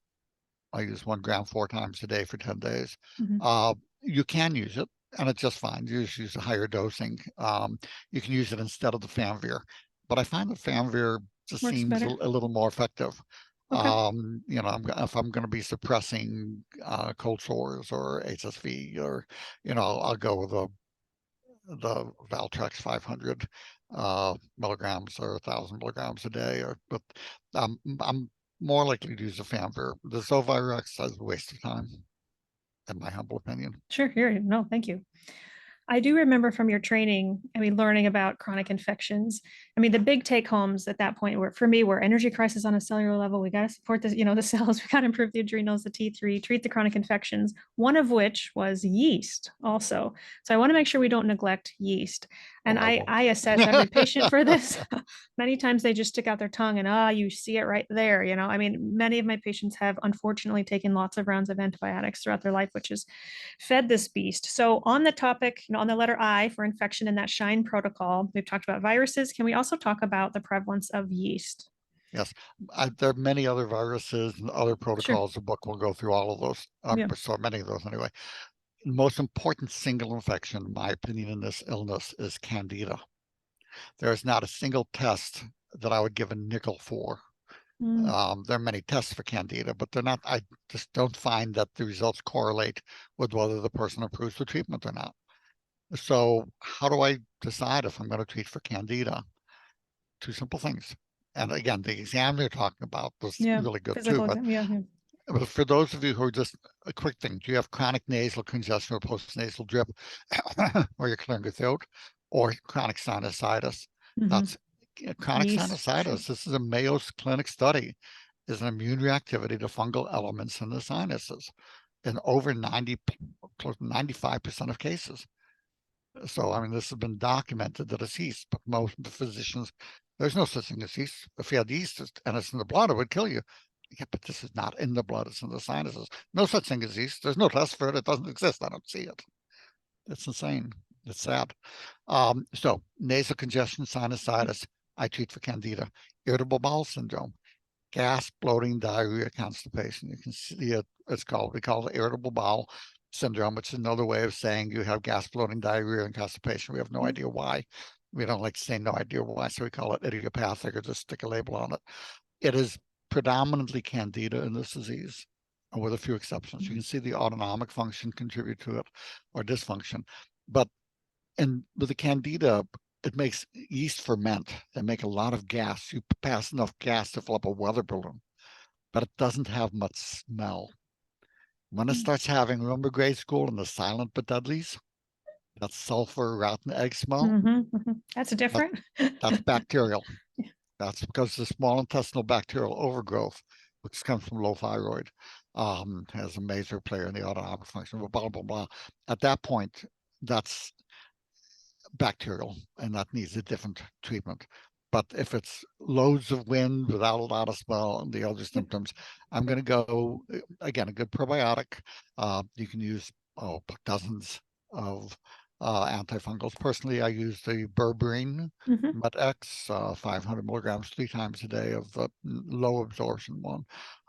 Speaker 2: I use 1 gram 4 times a day for 10 days.
Speaker 1: Mhm.
Speaker 2: Uh, you can use it, and it's just fine. You just use a higher dosing. You can use it instead of the Famvir, but I find the Famvir just
Speaker 1: Works
Speaker 2: seems a
Speaker 1: better.
Speaker 2: little more effective.
Speaker 1: Okay.
Speaker 2: If I'm going to be suppressing cold sores or HSV, or I'll go with the Valtrex 500 milligrams or 1,000 milligrams a day, but I'm more likely to use a Famvir. The Zovirex is a waste of time, in my humble opinion.
Speaker 1: Sure. Here. No, thank you. I do remember from your training, learning about chronic infections. The big take homes at that point were for me were energy crisis on a cellular level. We got to support the cells. We got to improve the adrenals, the T3, treat the chronic infections, one of which was yeast also. So I want to make sure we don't neglect yeast.
Speaker 2: Oh,
Speaker 1: And
Speaker 2: I
Speaker 1: I
Speaker 2: won't.
Speaker 1: assess every patient for this. Many times they just stick out their tongue and you see it right there. Many of my patients have unfortunately taken lots of rounds of antibiotics throughout their life, which has fed this beast. So on the topic, on the letter I for infection in that SHINE protocol, we've talked about viruses. Can we also talk about the prevalence of yeast?
Speaker 2: Yes, there are many other viruses and other
Speaker 1: Sure.
Speaker 2: protocols. The book will go through all of those,
Speaker 1: Yeah.
Speaker 2: so many of those anyway. The most important single infection, in my opinion, in this illness is Candida. There is not a single test that I would give a nickel for.
Speaker 1: Mm,
Speaker 2: There are many tests for Candida, but they're not. I just don't find that the results correlate with whether the person approves the treatment or not. So how do I decide if I'm going to treat for Candida? Two simple things. And again, the exam you're talking about was
Speaker 1: yeah.
Speaker 2: really good too.
Speaker 1: Physical exam. Yeah. Yeah.
Speaker 2: But for those of you who are just a quick thing, do you have chronic nasal congestion or postnasal drip, or you're clearing your throat, or chronic sinusitis?
Speaker 1: Mm-hmm.
Speaker 2: That's chronic
Speaker 1: Yeast. Sure.
Speaker 2: sinusitis. This is a Mayo Clinic study. Is an immune reactivity to fungal elements in the sinuses in over 90, close to 95% of cases. So, I mean, this has been documented that it's yeast, but most of the physicians, there's no such thing as yeast. If you had yeast and it's in the blood, it would kill you. Yeah, but this is not in the blood, it's in the sinuses. No such thing as yeast. There's no test for it. It doesn't exist. I don't see it. It's insane. It's sad. So nasal congestion, sinusitis, I treat for Candida. Irritable bowel syndrome, gas, bloating, diarrhea, constipation. You can see it. We call it irritable bowel. syndrome, which is another way of saying you have gas bloating, diarrhea, and constipation. We have no
Speaker 1: Yep.
Speaker 2: idea why. We don't like to say no idea why, so we call it idiopathic or just stick a label on it. It is predominantly candida in this disease, with a few exceptions. You can see the autonomic function contribute to it or dysfunction. But with the candida, it makes yeast ferment. They make a lot of gas. You pass enough gas to fill up a weather balloon, but it doesn't have much smell. When it starts having, remember grade school and the silent but deadlies? That sulfur rotten egg smell?
Speaker 1: That's
Speaker 2: That,
Speaker 1: different.
Speaker 2: that's bacterial. That's because the small intestinal bacterial overgrowth, which comes from low thyroid, has a major player in the autonomic function, blah, blah, blah. At that point, that's bacterial and that needs a different treatment. But if it's loads of wind without a lot of smell and the other
Speaker 1: Yep.
Speaker 2: symptoms, I'm going to go, again, a good probiotic. You can use dozens of antifungals. Personally, I use the berberine Met-X, 500 milligrams 3 times a day of the low absorption one.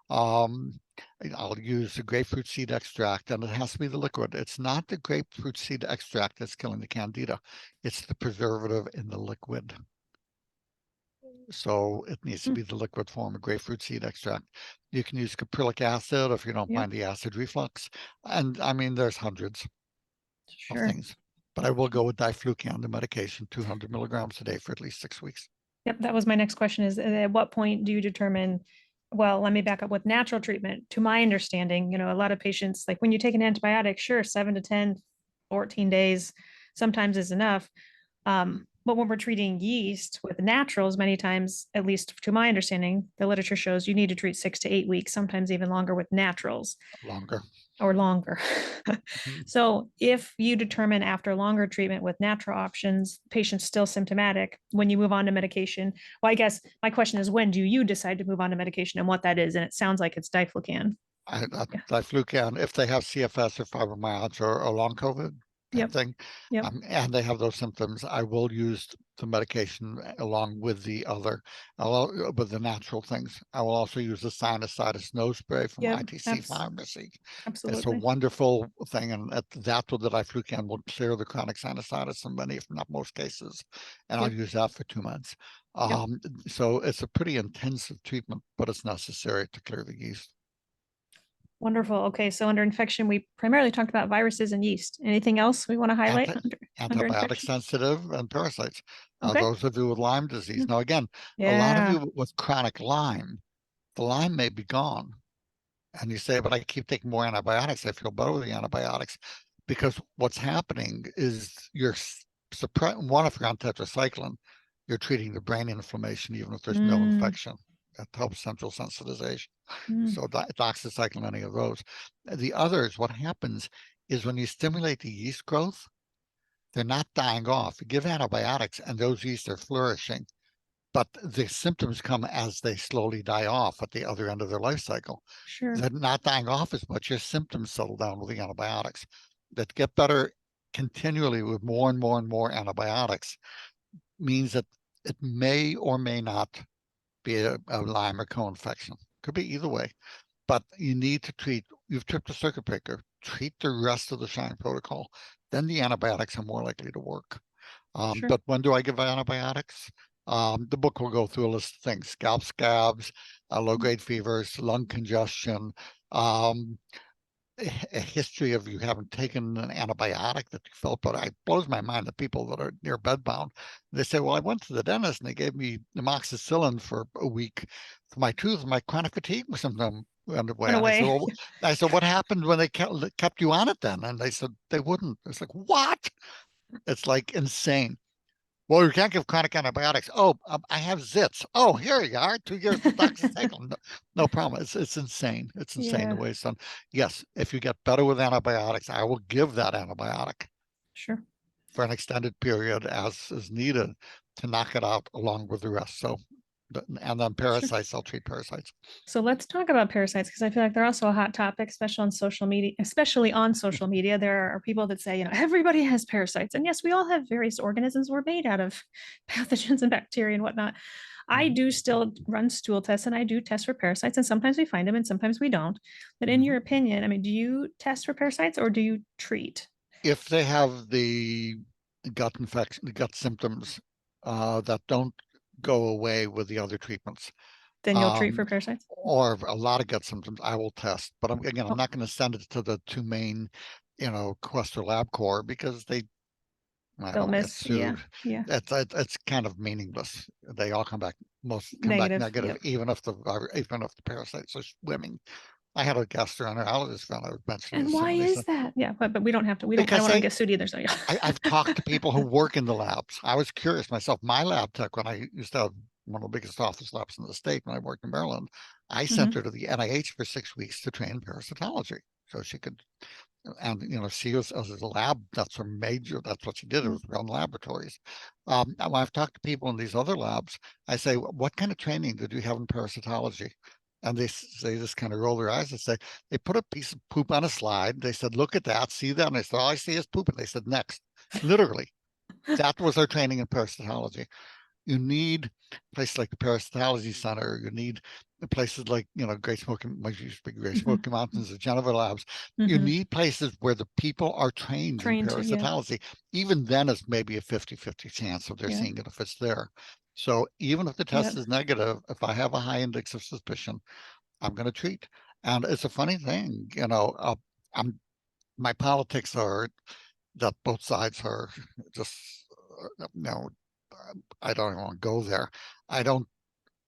Speaker 2: I'll use the grapefruit seed extract, and it has to be the liquid. It's not the grapefruit seed extract that's killing the candida. It's the preservative in the liquid. So it needs to be the liquid form of grapefruit seed extract. You can use caprylic acid if you don't
Speaker 1: Yep.
Speaker 2: mind the acid reflux. And I mean, there's hundreds of
Speaker 1: Sure.
Speaker 2: things. But I will go with diflucan, the medication, 200 milligrams a day for at least 6 weeks.
Speaker 1: Yep, that was my next question is at what point do you determine, well, let me back up with natural treatment. To my understanding, a lot of patients, like when you take an antibiotic, sure, 7 to 10, 14 days sometimes is enough. But when we're treating yeast with naturals, many times, at least to my understanding, the literature shows you need to treat 6 to 8 weeks, sometimes even longer with naturals
Speaker 2: Longer.
Speaker 1: or longer. So if you determine after longer treatment with natural options, patient's still symptomatic, when you move on to medication, well, I guess my question is, when do you decide to move on to medication and what that is? And it sounds like it's diflucan. Yeah.
Speaker 2: Diflucan, if they have CFS or fibromyalgia or long COVID, same
Speaker 1: Yep.
Speaker 2: thing,
Speaker 1: Yep.
Speaker 2: and they have those symptoms, I will use the medication along with the other, with the natural things. I will also use the sinusitis nose spray from
Speaker 1: Yep.
Speaker 2: ITC Pharmacy. It's a
Speaker 1: Absolutely.
Speaker 2: wonderful thing, and that with the diflucan will clear the chronic sinusitis in many, if not most cases, and I'll
Speaker 1: Yep.
Speaker 2: use that for 2 months.
Speaker 1: Yep.
Speaker 2: So it's a pretty intensive treatment, but it's necessary to clear the yeast.
Speaker 1: Wonderful. Okay. So under infection, we primarily talked about viruses and yeast. Anything else we want to highlight
Speaker 2: Anti
Speaker 1: under
Speaker 2: Antibiotic
Speaker 1: infection?
Speaker 2: sensitive and parasites.
Speaker 1: Okay.
Speaker 2: Those of you with Lyme disease. Now, again, a lot of
Speaker 1: Yeah.
Speaker 2: you with chronic Lyme, the Lyme may be gone. And you say, but I keep taking more antibiotics. I feel better with the antibiotics. Because what's happening is you're suppressing, one, if you're on tetracycline, you're treating the brain inflammation, even if there's no
Speaker 1: Mm,
Speaker 2: infection. That helps central sensitization.
Speaker 1: mm,
Speaker 2: So doxycycline, any of those. The others, what happens is when you stimulate the yeast growth, they're not dying off. You give antibiotics and those yeast are flourishing, but the symptoms come as they slowly die off at the other end of their life cycle.
Speaker 1: sure.
Speaker 2: They're not dying off as much. Your symptoms settle down with the antibiotics that get better continually with more and more and more antibiotics means that it may or may not be a Lyme or co-infection. Could be either way, but you need to treat, you've tripped a circuit breaker, treat the rest of the SHINE protocol. Then the antibiotics are more likely to work.
Speaker 1: Sure.
Speaker 2: But when do I give antibiotics? The book will go through a list of things: scalp scabs, low-grade fevers, lung congestion, um, a history of you haven't taken an antibiotic that you felt better. It blows my mind that people that are near bedbound, they say, well, I went to the dentist and they gave me amoxicillin for a week for my tooth, and my chronic fatigue symptom went away.
Speaker 1: Went
Speaker 2: And
Speaker 1: away.
Speaker 2: I said, what happened when they kept you on it then? And they said they wouldn't. It's like, what? It's like insane. Well, you can't give chronic antibiotics. Oh, I have zits. Oh, here you are, 2 years of doxycycline. No, no problem. It's insane. It's insane the
Speaker 1: Yeah.
Speaker 2: way it's done. Yes, if you get better with antibiotics, I will give that antibiotic
Speaker 1: Sure.
Speaker 2: for an extended period as is needed to knock it out along with the rest. So, and then
Speaker 1: Sure.
Speaker 2: parasites, I'll treat parasites.
Speaker 1: So let's talk about parasites because I feel like they're also a hot topic, especially on social media. Especially on social media, there are people that say, everybody has parasites, and yes, we all have various organisms we're made out of pathogens and bacteria and whatnot. I do still run stool tests and I do test for parasites, and sometimes we find them and sometimes we don't. But in your opinion, I mean, do you test for parasites or do you treat?
Speaker 2: If they have the gut infection, the gut symptoms that don't go away with the other treatments,
Speaker 1: Then you'll treat
Speaker 2: um,
Speaker 1: for parasites?
Speaker 2: or a lot of gut symptoms, I will test. But again, I'm
Speaker 1: Oh,
Speaker 2: not going to send it to the two main, Quest or LabCorp because I
Speaker 1: they'll
Speaker 2: don't want to get
Speaker 1: miss. Yeah.
Speaker 2: sued.
Speaker 1: Yeah.
Speaker 2: It's kind of meaningless. They all most come back
Speaker 1: Negative.
Speaker 2: negative,
Speaker 1: Yep.
Speaker 2: even if the parasites are swimming. I had a gastroenterologist friend I would mention
Speaker 1: And
Speaker 2: this
Speaker 1: why
Speaker 2: and he
Speaker 1: is
Speaker 2: said,
Speaker 1: that? Yeah, but we don't have to. I don't
Speaker 2: because
Speaker 1: want to get sued either. So yeah.
Speaker 2: I've talked to people who work in the labs. I was curious myself. My lab tech, when I used to have one of the biggest office labs in the state when I worked in Maryland, I sent
Speaker 1: Hmm.
Speaker 2: her to the NIH for 6 weeks to train parasitology. So she could, and she was as a lab, that's her major, that's what she did. It was run laboratories. And when I've talked to people in these other labs, I say, what kind of training did you have in parasitology? And they just kind of roll their eyes and say, they put a piece of poop on a slide. They said, look at that, see that? And I said, all I see is poop. And they said, next. Literally, that was our training in parasitology. You need places like the Parasitology Center. You need places like, Great Smoky, what used to be Great
Speaker 1: Hmm.
Speaker 2: Smoky Mountains, the Geneva Labs. You
Speaker 1: Hmm.
Speaker 2: need places where the people are trained in
Speaker 1: Trained to. Yeah.
Speaker 2: parasitology. Even then, it's maybe a 50-50 chance of they're
Speaker 1: Yeah.
Speaker 2: seeing it if it's there. So even if the test
Speaker 1: Yep.
Speaker 2: is negative, if I have a high index of suspicion, I'm going to treat. And it's a funny thing, I'm my politics are that both sides are just, no, I don't even want to go there. I don't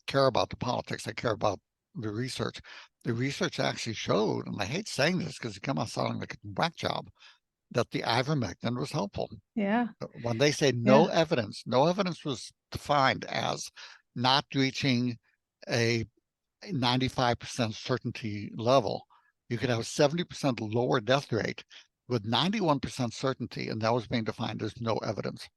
Speaker 2: care about the politics. I care about the research. The research actually showed, and I hate saying this because it comes out sounding like a whack job, that the ivermectin was helpful.
Speaker 1: Yeah.
Speaker 2: When they say
Speaker 1: Yeah.
Speaker 2: no evidence was defined as not reaching a 95% certainty level. You could have a 70% lower death rate with 91% certainty, and that was being defined as no evidence,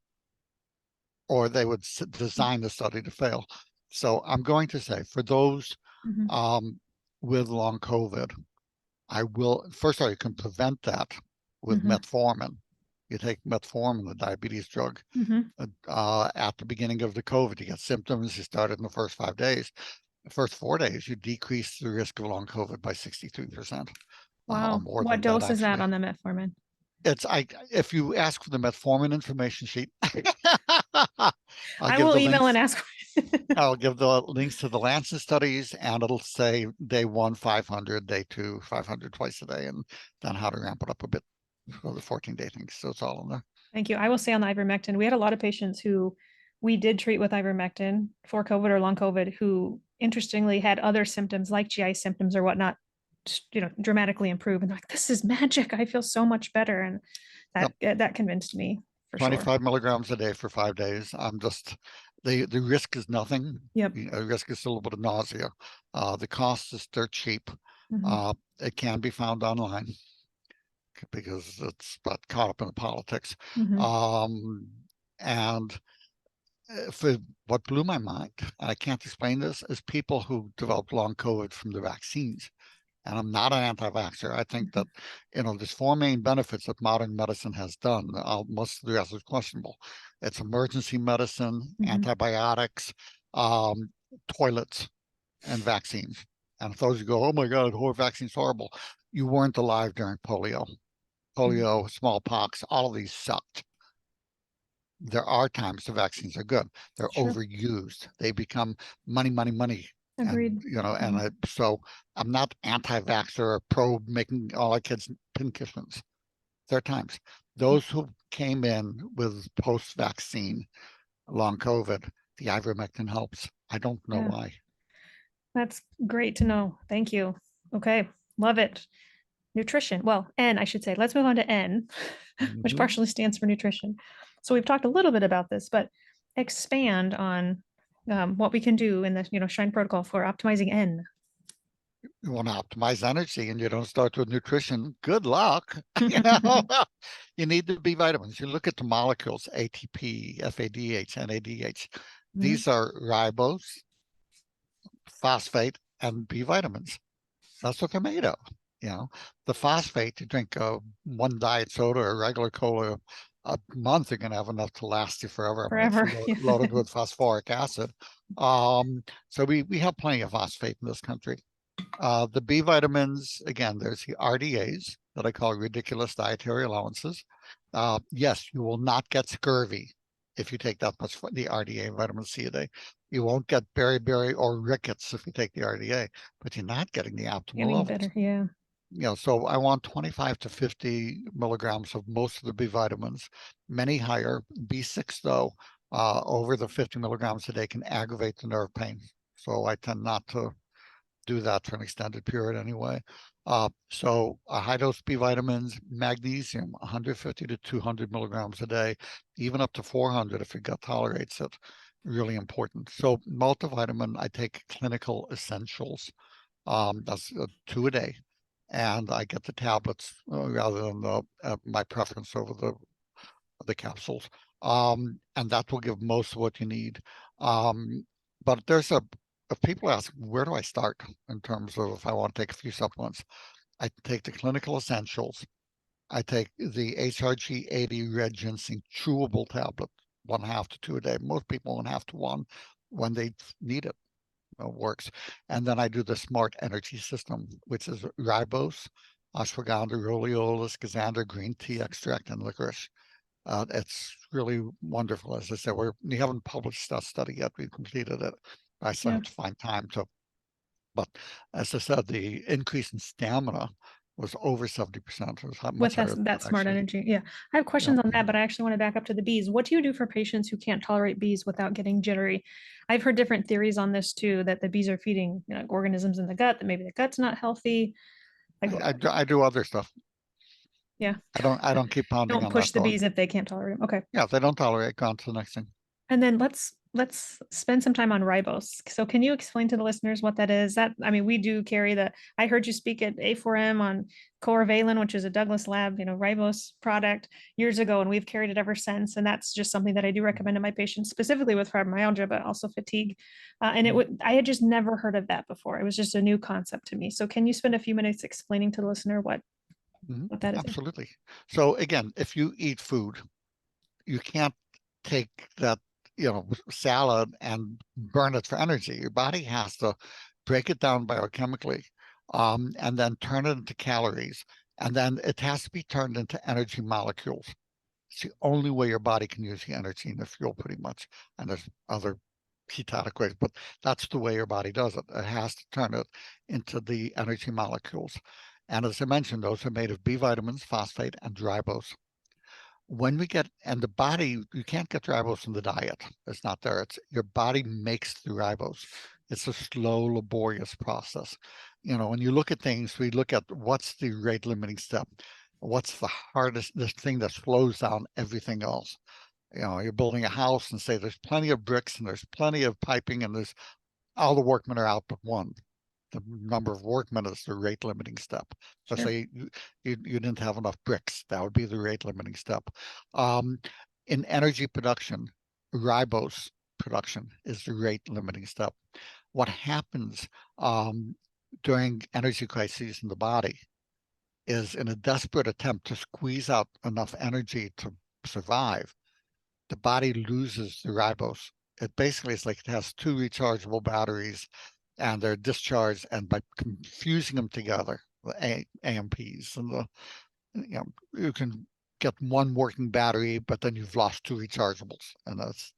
Speaker 2: or they would design the study to fail. So I'm going to say for those
Speaker 1: Hmm.
Speaker 2: um, with long COVID, I will, first of all, you can prevent that with
Speaker 1: Hmm.
Speaker 2: metformin. You take metformin, the diabetes drug,
Speaker 1: Hmm.
Speaker 2: at the beginning of the COVID. You get symptoms, you start it in the first 5 days. The first 4 days, you decrease the risk of long COVID by 63%, or
Speaker 1: Wow.
Speaker 2: more
Speaker 1: What
Speaker 2: than that,
Speaker 1: dose is that
Speaker 2: actually.
Speaker 1: on the metformin?
Speaker 2: If you ask for the metformin information sheet, I'll
Speaker 1: I
Speaker 2: give
Speaker 1: will
Speaker 2: the
Speaker 1: email and
Speaker 2: links.
Speaker 1: ask.
Speaker 2: I'll give the links to the Lancet studies, and it'll say day one, 500, day two, 500 twice a day, and then how to ramp it up a bit for the 14-day thing. So it's all in there.
Speaker 1: Thank you. I will say on the ivermectin, we had a lot of patients who we did treat with ivermectin for COVID or long COVID who interestingly had other symptoms like GI symptoms or whatnot, dramatically improve. And they're like, this is magic. I feel so much better. And
Speaker 2: Yep.
Speaker 1: that convinced me for sure.
Speaker 2: 25 milligrams a day for 5 days. I'm just, the risk is nothing.
Speaker 1: Yep.
Speaker 2: The risk is a little bit of nausea. The cost is dirt cheap.
Speaker 1: Hmm.
Speaker 2: It can be found online because it's got caught up in the politics.
Speaker 1: Hmm.
Speaker 2: Um, and for what blew my mind, and I can't explain this, is people who developed long COVID from the vaccines. And I'm not an anti-vaxxer. I think that, there's four main benefits that modern medicine has done. Most of the rest is questionable. It's emergency medicine,
Speaker 1: Hmm.
Speaker 2: antibiotics, um, toilets, and vaccines. And if those who go, oh my God, whole vaccine's horrible, you weren't alive during polio, smallpox, all of these sucked. There are times the vaccines are good. They're
Speaker 1: Sure.
Speaker 2: overused. They become money, money, money. And
Speaker 1: Agreed.
Speaker 2: and so I'm not anti-vaxxer or pro making all our kids pincushions. There are times. Those who came in with post-vaccine long COVID, the ivermectin helps. I don't know
Speaker 1: Yeah,
Speaker 2: why.
Speaker 1: that's great to know. Thank you. Okay, love it. Nutrition. Well, N, I should say. Let's move on to N, which
Speaker 2: Mhm.
Speaker 1: partially stands for nutrition. So we've talked a little bit about this, but expand on what we can do in the Shine protocol for optimizing N.
Speaker 2: You want to optimize energy and you don't start with nutrition, good luck. You know, you need the B vitamins. You look at the molecules, ATP, FADH, NADH.
Speaker 1: Mhm.
Speaker 2: These are ribose, phosphate, and B vitamins. That's what they're made of. The phosphate, you drink one diet soda or regular cola, a month, you're going to have enough to last you forever. I mean, it's
Speaker 1: Forever. Yeah.
Speaker 2: loaded with phosphoric acid. So we have plenty of phosphate in this country. The B vitamins, again, there's the RDAs that I call ridiculous dietary allowances. Yes, you will not get scurvy if you take that much the RDA, vitamin C a day. You won't get beriberi or rickets if you take the RDA, but you're not getting the optimal
Speaker 1: Getting
Speaker 2: levels.
Speaker 1: better. Yeah.
Speaker 2: So I want 25 to 50 milligrams of most of the B vitamins, many higher. B6, though, over the 50 milligrams a day can aggravate the nerve pain. So I tend not to do that for an extended period anyway. So high dose B vitamins, magnesium, 150 to 200 milligrams a day, even up to 400 if your gut tolerates it. Really important. So multivitamin, I take clinical essentials. That's 2 a day. And I get the tablets rather than my preference over the capsules. And that will give most of what you need. But if people ask, where do I start in terms of if I want to take a few supplements, I take the clinical essentials. I take the HRG 80 red ginseng chewable tablet, 1/2 to 2 a day. Most people 1/2 to 1 when they need it. Works. And then I do the smart energy system, which is ribose, ashwagandha, rhodiola, schizandra, green tea extract, and licorice. It's really wonderful. As I said, we haven't published that study yet. We've completed it. I still
Speaker 1: Yeah.
Speaker 2: have to find time to. But as I said, the increase in stamina was over 70%. It was
Speaker 1: With
Speaker 2: much higher than
Speaker 1: that
Speaker 2: that,
Speaker 1: smart
Speaker 2: actually.
Speaker 1: energy. Yeah. I have
Speaker 2: Yeah.
Speaker 1: questions on that, but I actually want to back up to the bees. What do you do for patients who can't tolerate bees without getting jittery? I've heard different theories on this too, that the bees are feeding, organisms in the gut, that maybe the gut's not healthy. Like,
Speaker 2: I do other stuff.
Speaker 1: yeah,
Speaker 2: I don't keep pounding
Speaker 1: don't
Speaker 2: on that
Speaker 1: push the
Speaker 2: door.
Speaker 1: bees if they can't tolerate them. Okay.
Speaker 2: Yeah, if they don't tolerate it, go on to the next thing.
Speaker 1: And then let's spend some time on ribose. So can you explain to the listeners what that is? That I mean, we do carry the. I heard you speak at A4M on Coravalin, which is a Douglas Lab, ribose product years ago, and we've carried it ever since. And that's just something that I do recommend to my patients, specifically with fibromyalgia, but also fatigue. And I had just never heard of that before. It was just a new concept to me. So can you spend a few minutes explaining to the listener what that is?
Speaker 2: Absolutely. So again, if you eat food, you can't take that, salad and burn it for energy. Your body has to break it down biochemically, and then turn it into calories. And then it has to be turned into energy molecules. It's the only way your body can use the energy and the fuel, pretty much. And there's other ketonic ways, but that's the way your body does it. It has to turn it into the energy molecules. And as I mentioned, those are made of B vitamins, phosphate, and ribose. And the body, you can't get ribose in the diet. It's not there. It's your body makes the ribose. It's a slow, laborious process. When you look at things, we look at what's the rate limiting step. What's the thing that slows down everything else? You're building a house and say there's plenty of bricks and there's plenty of piping and there's all the workmen are out but one. The number of workmen is the rate limiting step. Let's
Speaker 1: Sure.
Speaker 2: say you didn't have enough bricks. That would be the rate limiting step. Um, in energy production, ribose production is the rate limiting step. What happens during energy crises in the body is, in a desperate attempt to squeeze out enough energy to survive, the body loses the ribose. It basically is like it has two rechargeable batteries and they're discharged, and by confusing them together, the AMPs and you can get one working battery, but then you've lost two rechargeables, and that's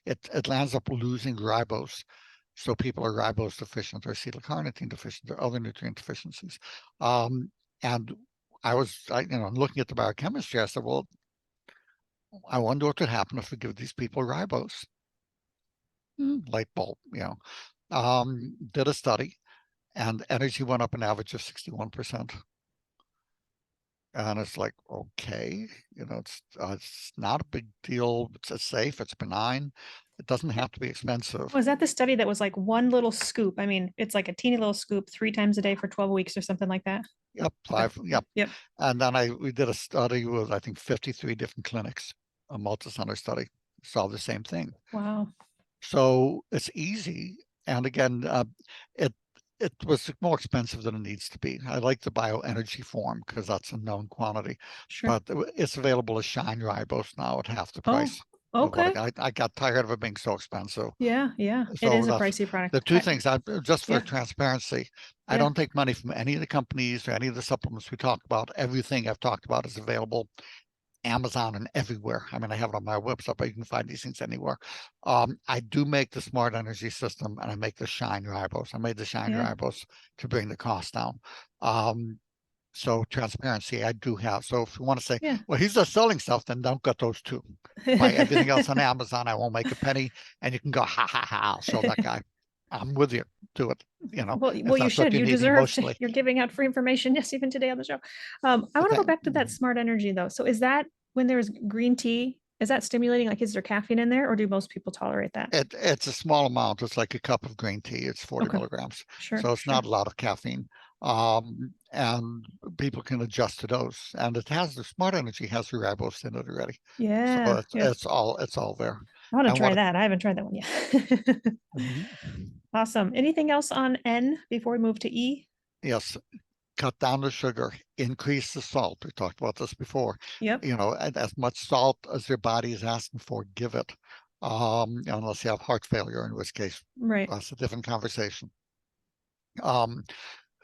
Speaker 2: it lands up losing ribose. So people are ribose deficient or acetyl-carnitine deficient or other nutrient deficiencies. And looking at the biochemistry, I said, well, I wonder what would happen if we give these people ribose. Light bulb, did a study, and energy went up an average of 61%. And it's like, okay, it's not a big deal. It's safe, it's benign. It doesn't have to be expensive.
Speaker 1: Was that the study that was like one little scoop? I mean, it's like a teeny little scoop 3 times a day for 12 weeks or something like that.
Speaker 2: Yep,
Speaker 1: Okay.
Speaker 2: yep.
Speaker 1: Yep.
Speaker 2: And then we did a study with, I think, 53 different clinics, a multi-center study, saw the same thing.
Speaker 1: Wow.
Speaker 2: So it's easy. And again, it it was more expensive than it needs to be. I like the bioenergy form because that's a known quantity,
Speaker 1: Sure.
Speaker 2: but it's available as Shine Ribose now at half the
Speaker 1: Oh,
Speaker 2: price of what
Speaker 1: okay.
Speaker 2: I got tired of it being so expensive.
Speaker 1: Yeah, yeah. It
Speaker 2: So
Speaker 1: is a
Speaker 2: that's
Speaker 1: pricey
Speaker 2: the
Speaker 1: product.
Speaker 2: two things. I just for
Speaker 1: Yeah,
Speaker 2: transparency, I
Speaker 1: yeah,
Speaker 2: don't take money from any of the companies or any of the supplements we talk about. Everything I've talked about is available Amazon and everywhere. I mean, I have it on my website, but you can find these things anywhere. I do make the Smart Energy System and I make the Shine Ribose. I made the Shine
Speaker 1: yeah,
Speaker 2: Ribose to bring the cost down. So transparency, I do have. So if you want to say,
Speaker 1: yeah.
Speaker 2: well, he's just selling stuff, then don't get those two. Buy everything else on Amazon. I won't make a penny, and you can go, ha ha ha. I'll show that guy. I'm with you. Do it.
Speaker 1: Well,
Speaker 2: If
Speaker 1: you
Speaker 2: that's what
Speaker 1: should.
Speaker 2: you
Speaker 1: You
Speaker 2: need
Speaker 1: deserve to.
Speaker 2: emotionally.
Speaker 1: You're giving out free information. Yes, even today on the show. I want to
Speaker 2: Okay.
Speaker 1: go back to that smart energy though. So, is that when there's green tea? Is that stimulating? Like, is there caffeine in there, or do most people tolerate that?
Speaker 2: It's a small amount. It's like a cup of green tea. It's 40
Speaker 1: Okay,
Speaker 2: milligrams.
Speaker 1: sure,
Speaker 2: So it's not
Speaker 1: sure.
Speaker 2: a lot of caffeine. And people can adjust to those. And it has the Smart Energy has the ribose in it already. So
Speaker 1: Yeah, yeah.
Speaker 2: it's all there.
Speaker 1: I want to
Speaker 2: And
Speaker 1: try
Speaker 2: what
Speaker 1: that. I haven't tried that one yet.
Speaker 2: Mhm.
Speaker 1: Awesome. Anything else on N before we move to E?
Speaker 2: Yes, cut down the sugar, increase the salt. We talked about this before.
Speaker 1: Yep.
Speaker 2: And as much salt as your body is asking for, give it. Unless you have heart failure, in which case
Speaker 1: Right.
Speaker 2: that's a different conversation. Um,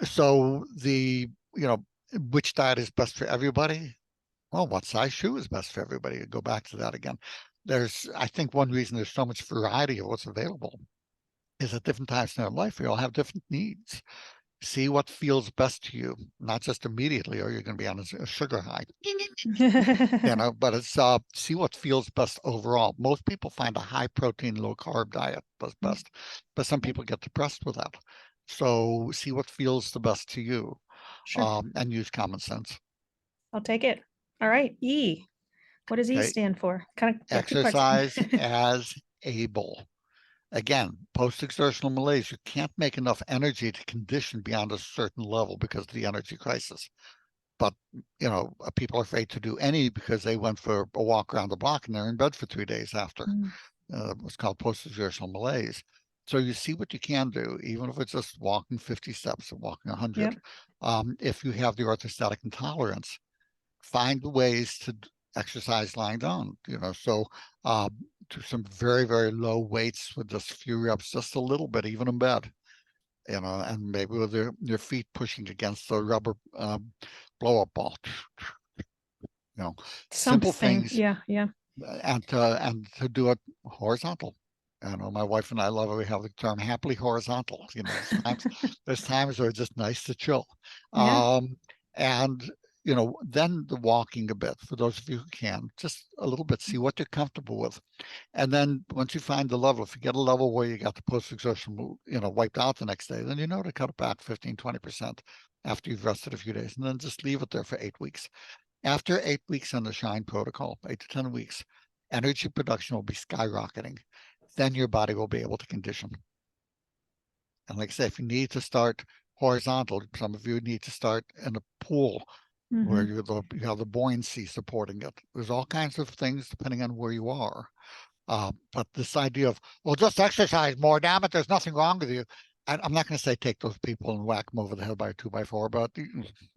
Speaker 2: so which diet is best for everybody? Well, what size shoe is best for everybody? Go back to that again. I think one reason there's so much variety of what's available is at different times in their life, we all have different needs. See what feels best to you, not just immediately, or you're going to be on a sugar high. But it's see what feels best overall. Most people find a high protein, low carb diet does best, but some
Speaker 1: Yep.
Speaker 2: people get depressed with that. So see what feels the best to you,
Speaker 1: Sure.
Speaker 2: and use common sense.
Speaker 1: I'll take it. All right. E. What does E
Speaker 2: Okay,
Speaker 1: stand for? Kind of, yeah, two parts.
Speaker 2: exercise as able. Again, post-exertional malaise, you can't make enough energy to condition beyond a certain level because of the energy crisis. But people are afraid to do any because they went for a walk around the block and they're in bed for 3 days after.
Speaker 1: Mm,
Speaker 2: What's called post-exertional malaise. So you see what you can do, even if it's just walking 50 steps or walking 100.
Speaker 1: yep.
Speaker 2: If you have the orthostatic intolerance, find ways to exercise lying down. So do some very, very low weights with just few reps, just a little bit, even in bed. And maybe with your feet pushing against the rubber blow up ball. Simple
Speaker 1: Something.
Speaker 2: things,
Speaker 1: Yeah, yeah.
Speaker 2: and to do it horizontal. My wife and I love it. We have the term happily horizontal. There's times where it's just nice to chill.
Speaker 1: Yeah.
Speaker 2: And then the walking a bit for those of you who can, just a little bit, see what you're comfortable with. And then once you find the level, if you get a level where you got the post-exertion, wiped out the next day, then you know to cut it back 15, 20% after you've rested a few days, and then just leave it there for 8 weeks. After 8 weeks on the Shine protocol, 8 to 10 weeks, energy production will be skyrocketing. Then your body will be able to condition. And like I say, if you need to start horizontal, some of you need to start in a pool where
Speaker 1: Hmm.
Speaker 2: you have the buoyancy supporting it. There's all kinds of things depending on where you are. But this idea of, well, just exercise more, damn it, there's nothing wrong with you. I'm not going to say take those people and whack them over the head by a 2x4, but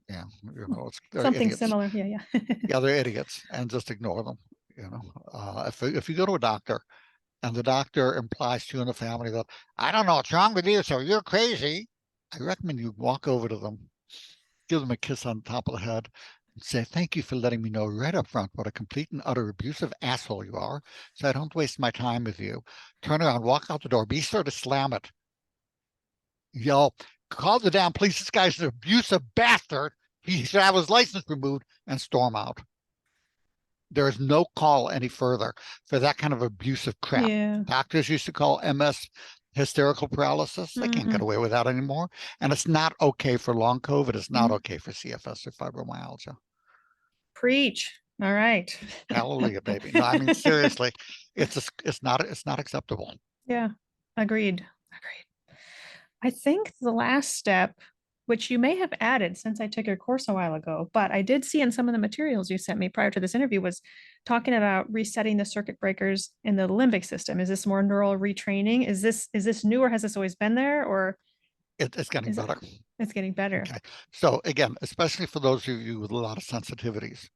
Speaker 2: yeah, they're
Speaker 1: Something
Speaker 2: idiots.
Speaker 1: similar. Yeah, yeah.
Speaker 2: Yeah, they're idiots, and just ignore them. If you go to a doctor and the doctor implies to you and the family that I don't know what's wrong with you, so you're crazy, I recommend you walk over to them, give them a kiss on the top of the head, and say, thank you for letting me know right up front what a complete and utter abusive asshole you are, so I don't waste my time with you. Turn around, walk out the door, be sure to slam it. Yell, call the damn police. This guy's an abusive bastard. He should have his license removed, and storm out. There is no call any further for that kind of abusive crap.
Speaker 1: Yeah.
Speaker 2: Doctors used to call MS hysterical paralysis. They can't get
Speaker 1: Mm-mm.
Speaker 2: away with that anymore. And it's not okay for long COVID. It's not
Speaker 1: Mm.
Speaker 2: okay for CFS or fibromyalgia.
Speaker 1: Preach. All right.
Speaker 2: Hallelujah, baby. No, I mean seriously, it's not acceptable.
Speaker 1: Yeah. Agreed. Agreed. I think the last step, which you may have added since I took your course a while ago, but I did see in some of the materials you sent me prior to this interview was talking about resetting the circuit breakers in the limbic system. Is this more neural retraining? Is this new or has this always been there or
Speaker 2: It's getting
Speaker 1: Is it?
Speaker 2: better.
Speaker 1: It's getting better.
Speaker 2: Okay. So again, especially for those of you with a lot of sensitivities,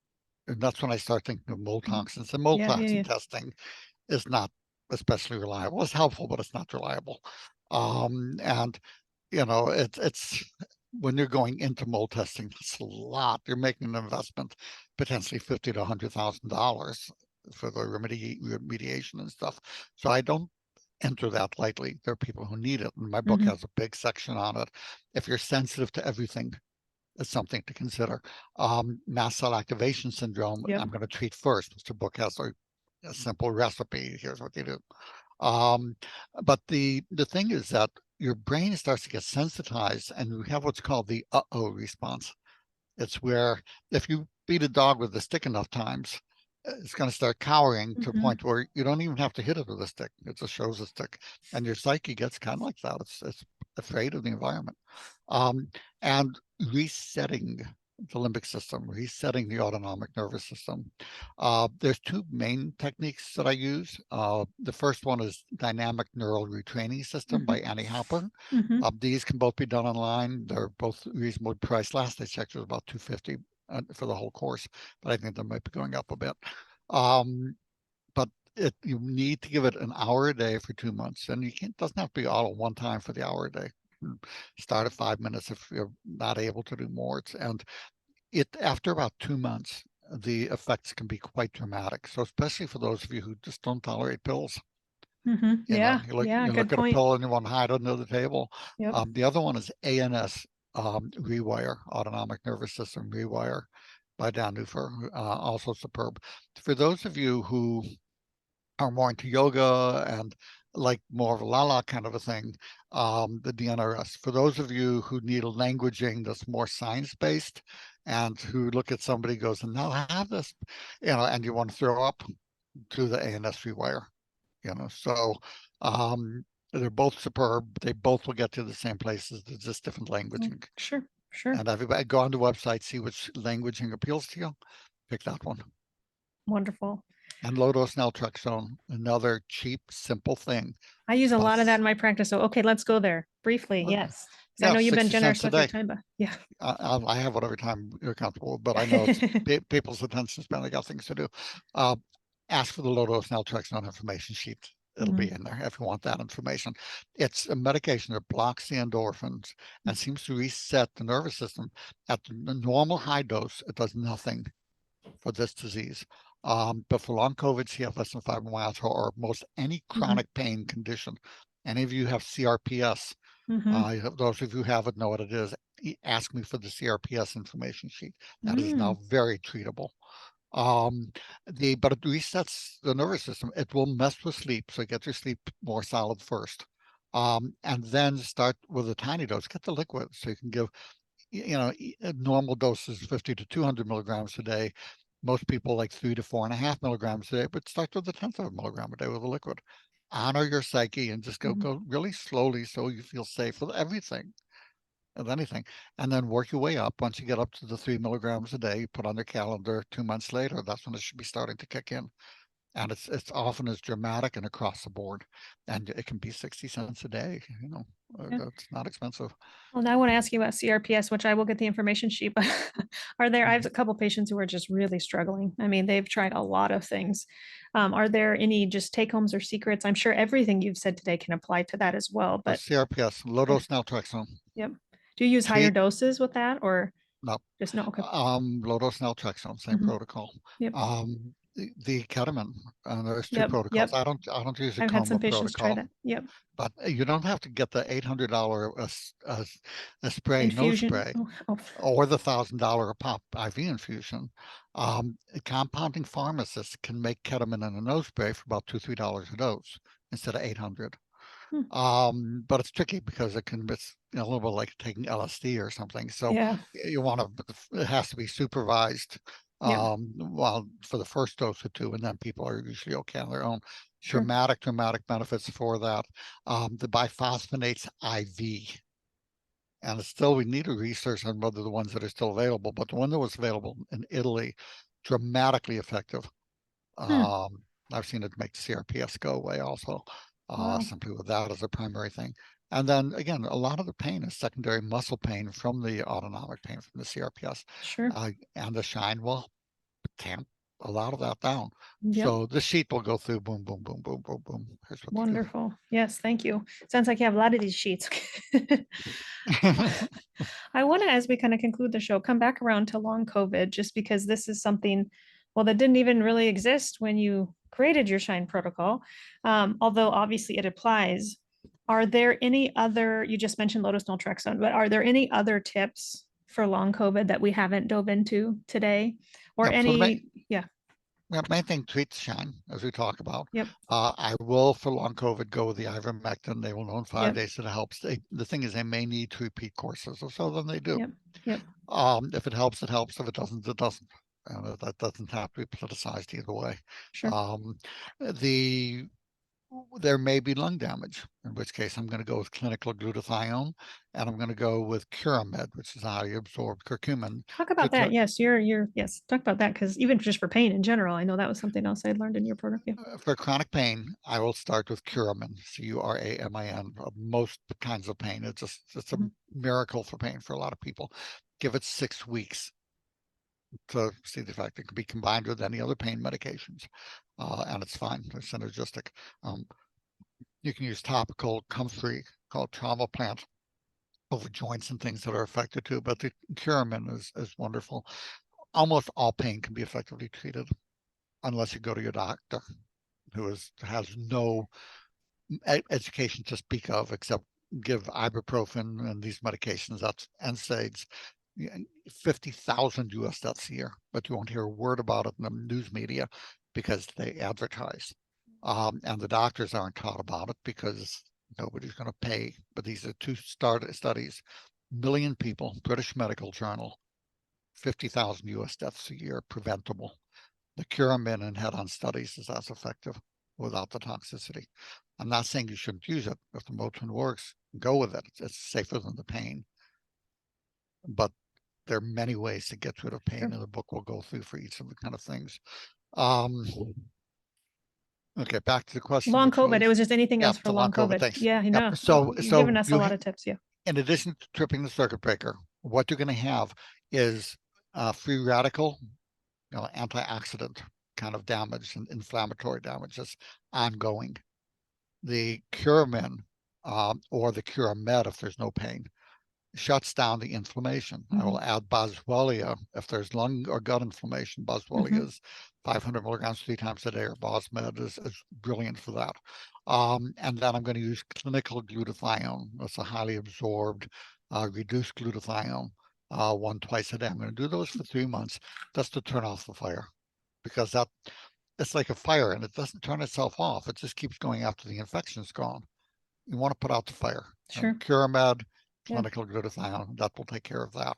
Speaker 2: and that's when I start thinking of mold
Speaker 1: Mhm.
Speaker 2: toxins. And mold
Speaker 1: Yeah, yeah,
Speaker 2: toxin
Speaker 1: yeah.
Speaker 2: testing is not especially reliable. It's helpful, but it's not reliable. And it's when you're going into mold testing, it's a lot. You're making an investment, potentially $50 to $100,000 for the remediation and stuff. So I don't enter that lightly. There are people who need it, and my book
Speaker 1: Hmm.
Speaker 2: has a big section on it. If you're sensitive to everything, it's something to consider. Mast cell activation syndrome,
Speaker 1: Yep.
Speaker 2: I'm going to treat first. The book has a simple recipe. Here's what you do. Um, but the thing is that your brain starts to get sensitized, and you have what's called the uh-oh response. It's where if you beat a dog with a stick enough times, it's going to start cowering to a
Speaker 1: Hmm.
Speaker 2: point where you don't even have to hit it with a stick. It just shows a stick, and your psyche gets kind of like that. It's afraid of the environment, um, and resetting the limbic system, resetting the autonomic nervous system. There's two main techniques that I use. The first one is dynamic neural retraining system
Speaker 1: Hmm.
Speaker 2: by Annie Hopper.
Speaker 1: Hmm.
Speaker 2: These can both be done online. They're both reasonably priced. Last I checked, it was about $250 for the whole course, but I think they might be going up a bit. Um, but you need to give it an hour a day for 2 months, and you can't doesn't have to be all at one time for the hour a day. Start at 5 minutes if you're not able to do more. And it after about 2 months, the effects can be quite dramatic. So especially for those of you who just don't tolerate pills,
Speaker 1: Hmm. Yeah, yeah,
Speaker 2: you
Speaker 1: good
Speaker 2: look at a
Speaker 1: point.
Speaker 2: pill and you want to hide under the table.
Speaker 1: Yep.
Speaker 2: The other one is ANS, Rewire, Autonomic Nervous System Rewire by Dan Neufer, also superb. For those of you who are more into yoga and like more of a la kind of a thing, the DNRS. For those of you who need a languaging that's more science-based and who look at somebody goes, and now I have this, and you want to throw up, to the ANS Rewire. So they're both superb. They both will get to the same places. There's just different
Speaker 1: Mm,
Speaker 2: languaging.
Speaker 1: sure, sure.
Speaker 2: And everybody go on the website, see which languaging appeals to you, pick that one.
Speaker 1: Wonderful.
Speaker 2: And low-dose naltrexone, another cheap, simple thing.
Speaker 1: I use a
Speaker 2: About,
Speaker 1: lot of that in my practice. So, okay, let's go there briefly. Yes. Because I
Speaker 2: yeah,
Speaker 1: know you've been
Speaker 2: 60
Speaker 1: generous
Speaker 2: cents a
Speaker 1: with your
Speaker 2: day.
Speaker 1: time, but yeah.
Speaker 2: I have whatever time you're comfortable, but I know it's people's attention span. They got things to do. Uh, ask for the low-dose naltrexone information sheet. It'll be
Speaker 1: Mhm.
Speaker 2: in there if you want that information. It's a medication that blocks the endorphins and seems to reset the nervous system. At the normal high dose, it does nothing for this disease. But for long COVID, CFS, and fibromyalgia, or most any
Speaker 1: Mhm.
Speaker 2: chronic pain condition, any of you have CRPS,
Speaker 1: Mhm.
Speaker 2: those of you who have it know what it is. Ask me for the CRPS information sheet. That is now
Speaker 1: Mm.
Speaker 2: very treatable. But it resets the nervous system. It will mess with sleep, so get your sleep more solid first. And then start with a tiny dose. Get the liquid so you can give, normal doses 50 to 200 milligrams a day. Most people like 3 to 4.5 milligrams a day, but start with a tenth of a milligram a day with a liquid. Honor your psyche and just
Speaker 1: Mhm.
Speaker 2: go really slowly so you feel safe with everything of anything, and then work your way up. Once you get up to the 3 milligrams a day, you put on your calendar 2 months later, that's when it should be starting to kick in. And it's often as dramatic and across the board. And it can be 60 cents a day,
Speaker 1: Yeah.
Speaker 2: that's not expensive.
Speaker 1: Well, now I want to ask you about CRPS, which I will get the information sheet, but I have
Speaker 2: Mhm.
Speaker 1: a couple patients who are just really struggling. I mean, they've tried a lot of things. Are there any just take homes or secrets? I'm sure everything you've said today can apply to that as well,
Speaker 2: For
Speaker 1: but
Speaker 2: CRPS, low
Speaker 1: yeah,
Speaker 2: dose naltrexone.
Speaker 1: yep. Do you use higher
Speaker 2: Treat,
Speaker 1: doses with that or
Speaker 2: no,
Speaker 1: just no? Okay.
Speaker 2: low-dose naltrexone, same
Speaker 1: Mhm.
Speaker 2: protocol.
Speaker 1: Yep.
Speaker 2: The ketamine, there's two
Speaker 1: Yep.
Speaker 2: protocols.
Speaker 1: Yep.
Speaker 2: I don't use a
Speaker 1: I've had some
Speaker 2: coma
Speaker 1: patients try
Speaker 2: protocol,
Speaker 1: that. Yep.
Speaker 2: but you don't have to get the $800 a spray, nose
Speaker 1: Infusion.
Speaker 2: spray,
Speaker 1: Oh, oh.
Speaker 2: or the $1,000 a pop IV infusion. Compounding pharmacists can make ketamine in a nose spray for about $2, $3 a dose instead of 800.
Speaker 1: Hmm.
Speaker 2: But it's tricky because it's a little bit like taking LSD or something. So
Speaker 1: Yeah.
Speaker 2: you want to, it has to be supervised,
Speaker 1: Yep.
Speaker 2: well, for the first dose or two, and then people are usually okay on their own.
Speaker 1: Sure.
Speaker 2: Dramatic benefits for that. The biphosphonates IV. And still, we need to research on whether the ones that are still available, but the one that was available in Italy, dramatically effective.
Speaker 1: Hmm.
Speaker 2: Um, I've seen it make CRPS go away also.
Speaker 1: Wow.
Speaker 2: Some people with that as a primary thing. And then again, a lot of the pain is secondary muscle pain from the autonomic pain from the CRPS.
Speaker 1: Sure.
Speaker 2: And the shine will tamp a lot of that down.
Speaker 1: Yep.
Speaker 2: So the sheet will go through boom, boom, boom, boom, boom, boom. Here's what to
Speaker 1: Wonderful. Yes, thank you. Sounds like you have a lot of these sheets.
Speaker 2: do.
Speaker 1: I want to, as we kind of conclude the show, come back around to long COVID, just because this is something, well, that didn't even really exist when you created your Shine protocol. Although obviously it applies. Are there any other, you just mentioned low dose naltrexone, but are there any other tips for long COVID that we haven't dove into today? Or
Speaker 2: Yeah, so
Speaker 1: any, yeah,
Speaker 2: main thing, treat shine, as we talk about.
Speaker 1: yep,
Speaker 2: I will, for long COVID, go with the ivermectin. They will know in 5
Speaker 1: yep,
Speaker 2: days that it helps. The thing is, they may need to repeat courses, or so then they do.
Speaker 1: yep, yep,
Speaker 2: If it helps, it helps. If it doesn't, it doesn't. That doesn't have to be politicized either way.
Speaker 1: sure.
Speaker 2: Um, the there may be lung damage, in which case I'm going to go with clinical glutathione, and I'm going to go with Curamed, which is a highly absorbed curcumin.
Speaker 1: Talk about that. Yes, yes, talk about that, because even just for pain in general, I know that was something else I learned in your program. Yeah.
Speaker 2: For chronic pain, I will start with Curamin, Curamin. Most kinds of pain. It's a
Speaker 1: Mhm.
Speaker 2: miracle for pain for a lot of people. Give it 6 weeks to see the effect. It can be combined with any other pain medications, and it's fine. It's synergistic. Um, you can use topical comfrey called trauma plant over joints and things that are affected too. But the Curamin is wonderful. Almost all pain can be effectively treated unless you go to your doctor has no education to speak of except give ibuprofen and these medications. That's NSAIDs. 50,000 US deaths a year, but you won't hear a word about it in the news media because they advertise. And the doctors aren't taught about it because nobody's going to pay. But these are two studies, million people, British Medical Journal, 50,000 US deaths a year, preventable. The Curamin and head-on studies is as effective without the toxicity. I'm not saying you shouldn't use it. If the Motrin works, go with it. It's safer than the pain. But there are many ways to get rid of pain,
Speaker 1: Sure.
Speaker 2: and the book will go through for each of the kind of things. Um, okay, back to the question,
Speaker 1: Long
Speaker 2: which
Speaker 1: COVID. It
Speaker 2: was,
Speaker 1: was just anything
Speaker 2: yeah,
Speaker 1: else for
Speaker 2: the long
Speaker 1: long
Speaker 2: COVID
Speaker 1: COVID.
Speaker 2: things.
Speaker 1: Yeah, I
Speaker 2: Yep.
Speaker 1: know.
Speaker 2: So,
Speaker 1: You've given us a lot of tips. Yeah.
Speaker 2: in addition to tripping the circuit breaker, what you're going to have is free radical, antioxidant kind of damage and inflammatory damage that's ongoing. The Curamin or the Curamed, if there's no pain, shuts down the inflammation. I will add Boswellia if there's lung or gut inflammation. Boswellia is 500 milligrams 3 times a day, or Bosmed is brilliant for that. And then I'm going to use clinical glutathione. That's a highly absorbed, reduced glutathione, one twice a day. I'm going to do those for 3 months just to turn off the fire, because it's like a fire and it doesn't turn itself off. It just keeps going after the infection's gone. You want to put out the fire. And
Speaker 1: Sure.
Speaker 2: Curamed,
Speaker 1: Yeah.
Speaker 2: clinical glutathione, that will take care of that.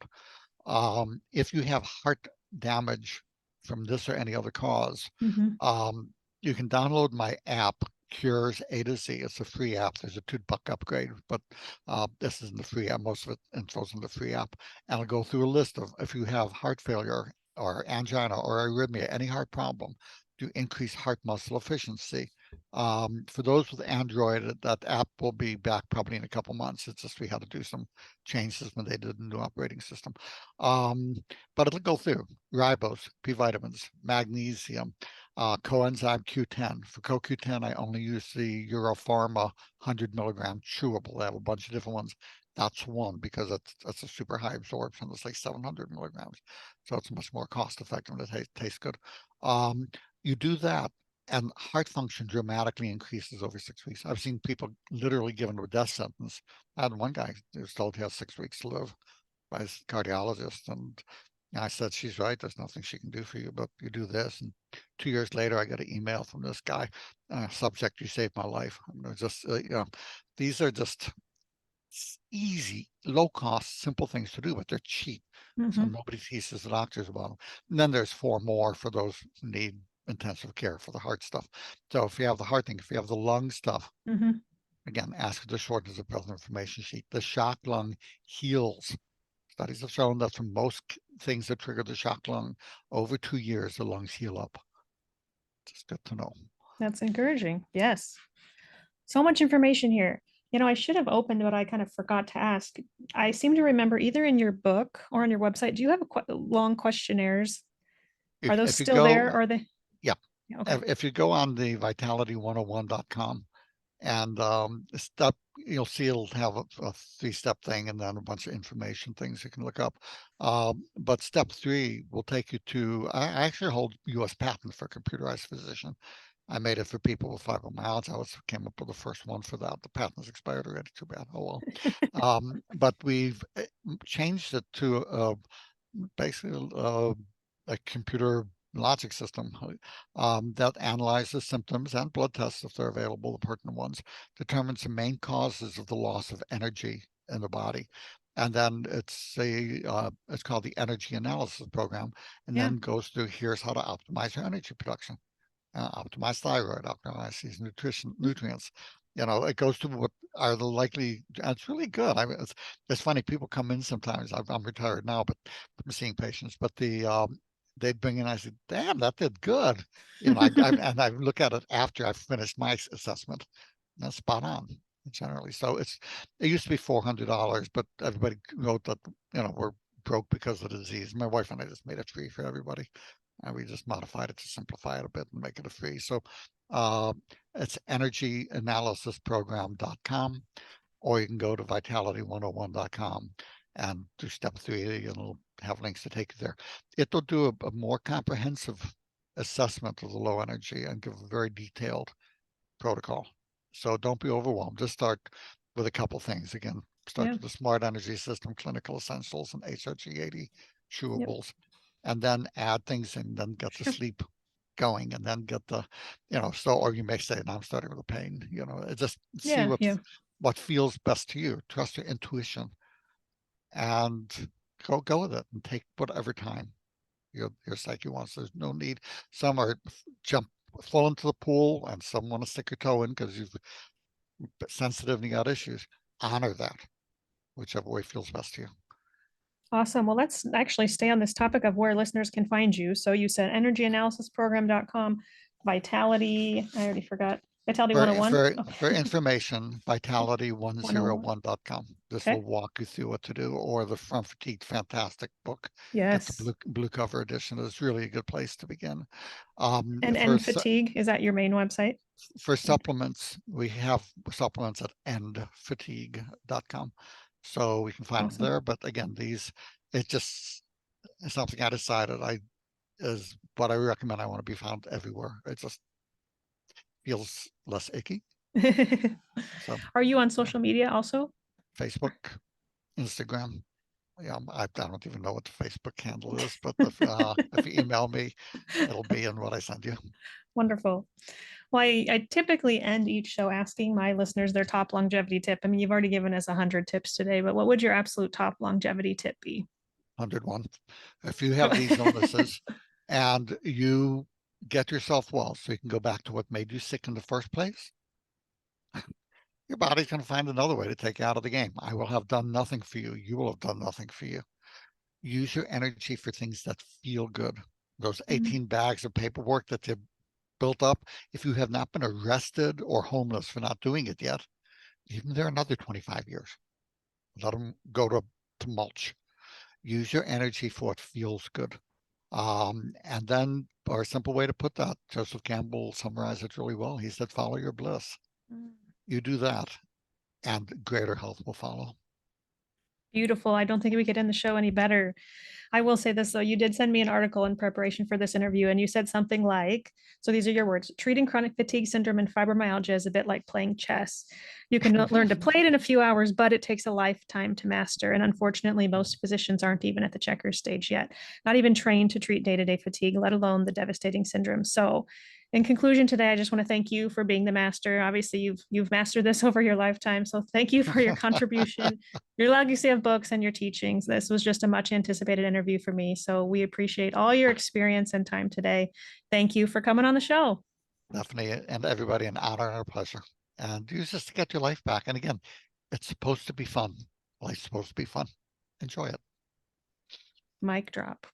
Speaker 2: If you have heart damage from this or any other cause, um, you can download my app, Cures A to Z. It's a free app. There's a $2 upgrade, but this isn't the free app. Most of it info's in the free app. And I'll go through a list of, if you have heart failure or angina or arrhythmia, any heart problem, to increase heart muscle efficiency. For those with Android, that app will be back probably in a couple months. It's just we had to do some changes when they did the new operating system. But it'll go through ribose, B vitamins, magnesium, coenzyme Q10. For CoQ10, I only use the Europharma 100 milligram chewable. They have a bunch of different ones. That's one because that's a super high absorption. It's like 700 milligrams. So it's much more cost effective and it tastes good. You do that, and heart function dramatically increases over 6 weeks. I've seen people literally given a death sentence. I had one guy who was told he has 6 weeks to live by his cardiologist, and I said, she's right. There's nothing she can do for you, but you do this. And 2 years later, I got an email from this guy, subject, you saved my life. Just, these are just easy, low cost, simple things to do, but they're cheap. So nobody teaches the doctors about them. And then there's 4 more for those who need intensive care for the heart stuff. So if you have the heart thing, if you have the lung stuff, again, ask for the shortness of breath information sheet. The shock lung heals. Studies have shown that for most things that trigger the shock lung, over 2 years, the lungs heal up. Just good to know.
Speaker 1: That's encouraging. Yes. So much information here. I should have opened, but I kind of forgot to ask. I seem to remember either in your book or on your website, do you have long questionnaires? Are those
Speaker 2: If you
Speaker 1: still there?
Speaker 2: go,
Speaker 1: Or are they?
Speaker 2: yeah,
Speaker 1: Yeah, okay.
Speaker 2: if you go on the vitality101.com and step, you'll see it'll have a three-step thing and then a bunch of information things you can look up. But step 3 will take you to, I actually hold U.S. patent for computerized physician. I made it for people with fibromyalgia. Came up with the first one for that. The patent's expired already. Too bad. Oh well. But we've changed it to basically a computer logic system that analyzes symptoms and blood tests if they're available, the pertinent ones, determines the main causes of the loss of energy in the body. And then it's called the energy analysis program, and
Speaker 1: Yeah.
Speaker 2: then goes through here's how to optimize your energy production, optimize thyroid, optimize these nutrients. It goes to what are the likely. It's really good. I mean, it's funny. People come in sometimes. I'm retired now, but I'm seeing patients. But they'd bring in. I said, "Damn, that did good." And I look at it after I've finished my assessment. And that's spot on generally. So it used to be $400, but everybody wrote that we're broke because of the disease. My wife and I just made it free for everybody. And we just modified it to simplify it a bit and make it a free. So uh, it's energyanalysisprogram.com, or you can go to vitality101.com and do step 3, and it'll have links to take you there. It'll do a more comprehensive assessment of the low energy and give a very detailed protocol. So don't be overwhelmed. Just start with a couple things. Again, start
Speaker 1: Yeah.
Speaker 2: with the Smart Energy System, Clinical Essentials, and HRG 80
Speaker 1: Yep.
Speaker 2: chewables, and then add things and then get the
Speaker 1: Sure.
Speaker 2: sleep going and then get the, so, or you may say, now I'm starting with the pain, just see
Speaker 1: Yeah. Yeah.
Speaker 2: what feels best to you. Trust your intuition and go with it and take whatever time your psyche wants. There's no need. Some are fall into the pool and some want to stick your toe in because you've sensitive and you got issues. Honor that, whichever way feels best to you.
Speaker 1: Awesome. Well, let's actually stay on this topic of where listeners can find you. So you said energyanalysisprogram.com, Vitality, I already forgot. Vitality
Speaker 2: For
Speaker 1: 101.
Speaker 2: for
Speaker 1: Oh,
Speaker 2: for information,
Speaker 1: 101.
Speaker 2: vitality101.com. This
Speaker 1: Okay.
Speaker 2: will walk you through what to do, or the From Fatigue Fantastic book. Get the
Speaker 1: Yes.
Speaker 2: blue cover edition. It's really a good place to begin.
Speaker 1: And
Speaker 2: For
Speaker 1: end fatigue, is that your main website?
Speaker 2: supplements, we have supplements at endfatigue.com. So we can find them
Speaker 1: Awesome.
Speaker 2: there. But again, it just is something I decided is what I recommend. I want to be found everywhere. It just feels less icky. So
Speaker 1: Are you on
Speaker 2: yeah,
Speaker 1: social media also?
Speaker 2: Facebook, Instagram. Yeah, I don't even know what the Facebook handle is, but if you email me, it'll be in what I send you.
Speaker 1: Wonderful. Well, I typically end each show asking my listeners their top longevity tip. I mean, you've already given us 100 tips today, but what would your absolute top longevity tip be?
Speaker 2: 101. If you have these illnesses and you get yourself well, so you can go back to what made you sick in the first place, your body's going to find another way to take you out of the game. I will have done nothing for you. You will have done nothing for you. Use your energy for things that feel good. Those
Speaker 1: Mm.
Speaker 2: 18 bags of paperwork that you've built up, if you have not been arrested or homeless for not doing it yet, leave them there another 25 years. Let them go to mulch. Use your energy for what feels good. And then, or a simple way to put that, Joseph Campbell summarized it really well. He said, follow your bliss. You do that, and greater health will follow.
Speaker 1: Beautiful. I don't think we could end the show any better. I will say this though, you did send me an article in preparation for this interview, and you said something like, so these are your words, treating chronic fatigue syndrome and fibromyalgia is a bit like playing chess. You can learn to play it in a few hours, but it takes a lifetime to master. And unfortunately, most physicians aren't even at the checkers stage yet, not even trained to treat day-to-day fatigue, let alone the devastating syndrome. So in conclusion today, I just want to thank you for being the master. Obviously, you've mastered this over your lifetime. So thank you for your contribution, your legacy of books, and your teachings. This was just a much anticipated interview for me. So we appreciate all your experience and time today. Thank you for coming on the show.
Speaker 2: Definitely, and everybody, an honor and a pleasure. And use this to get your life back. And again, it's supposed to be fun. Life's supposed to be fun. Enjoy it.
Speaker 1: Mic drop.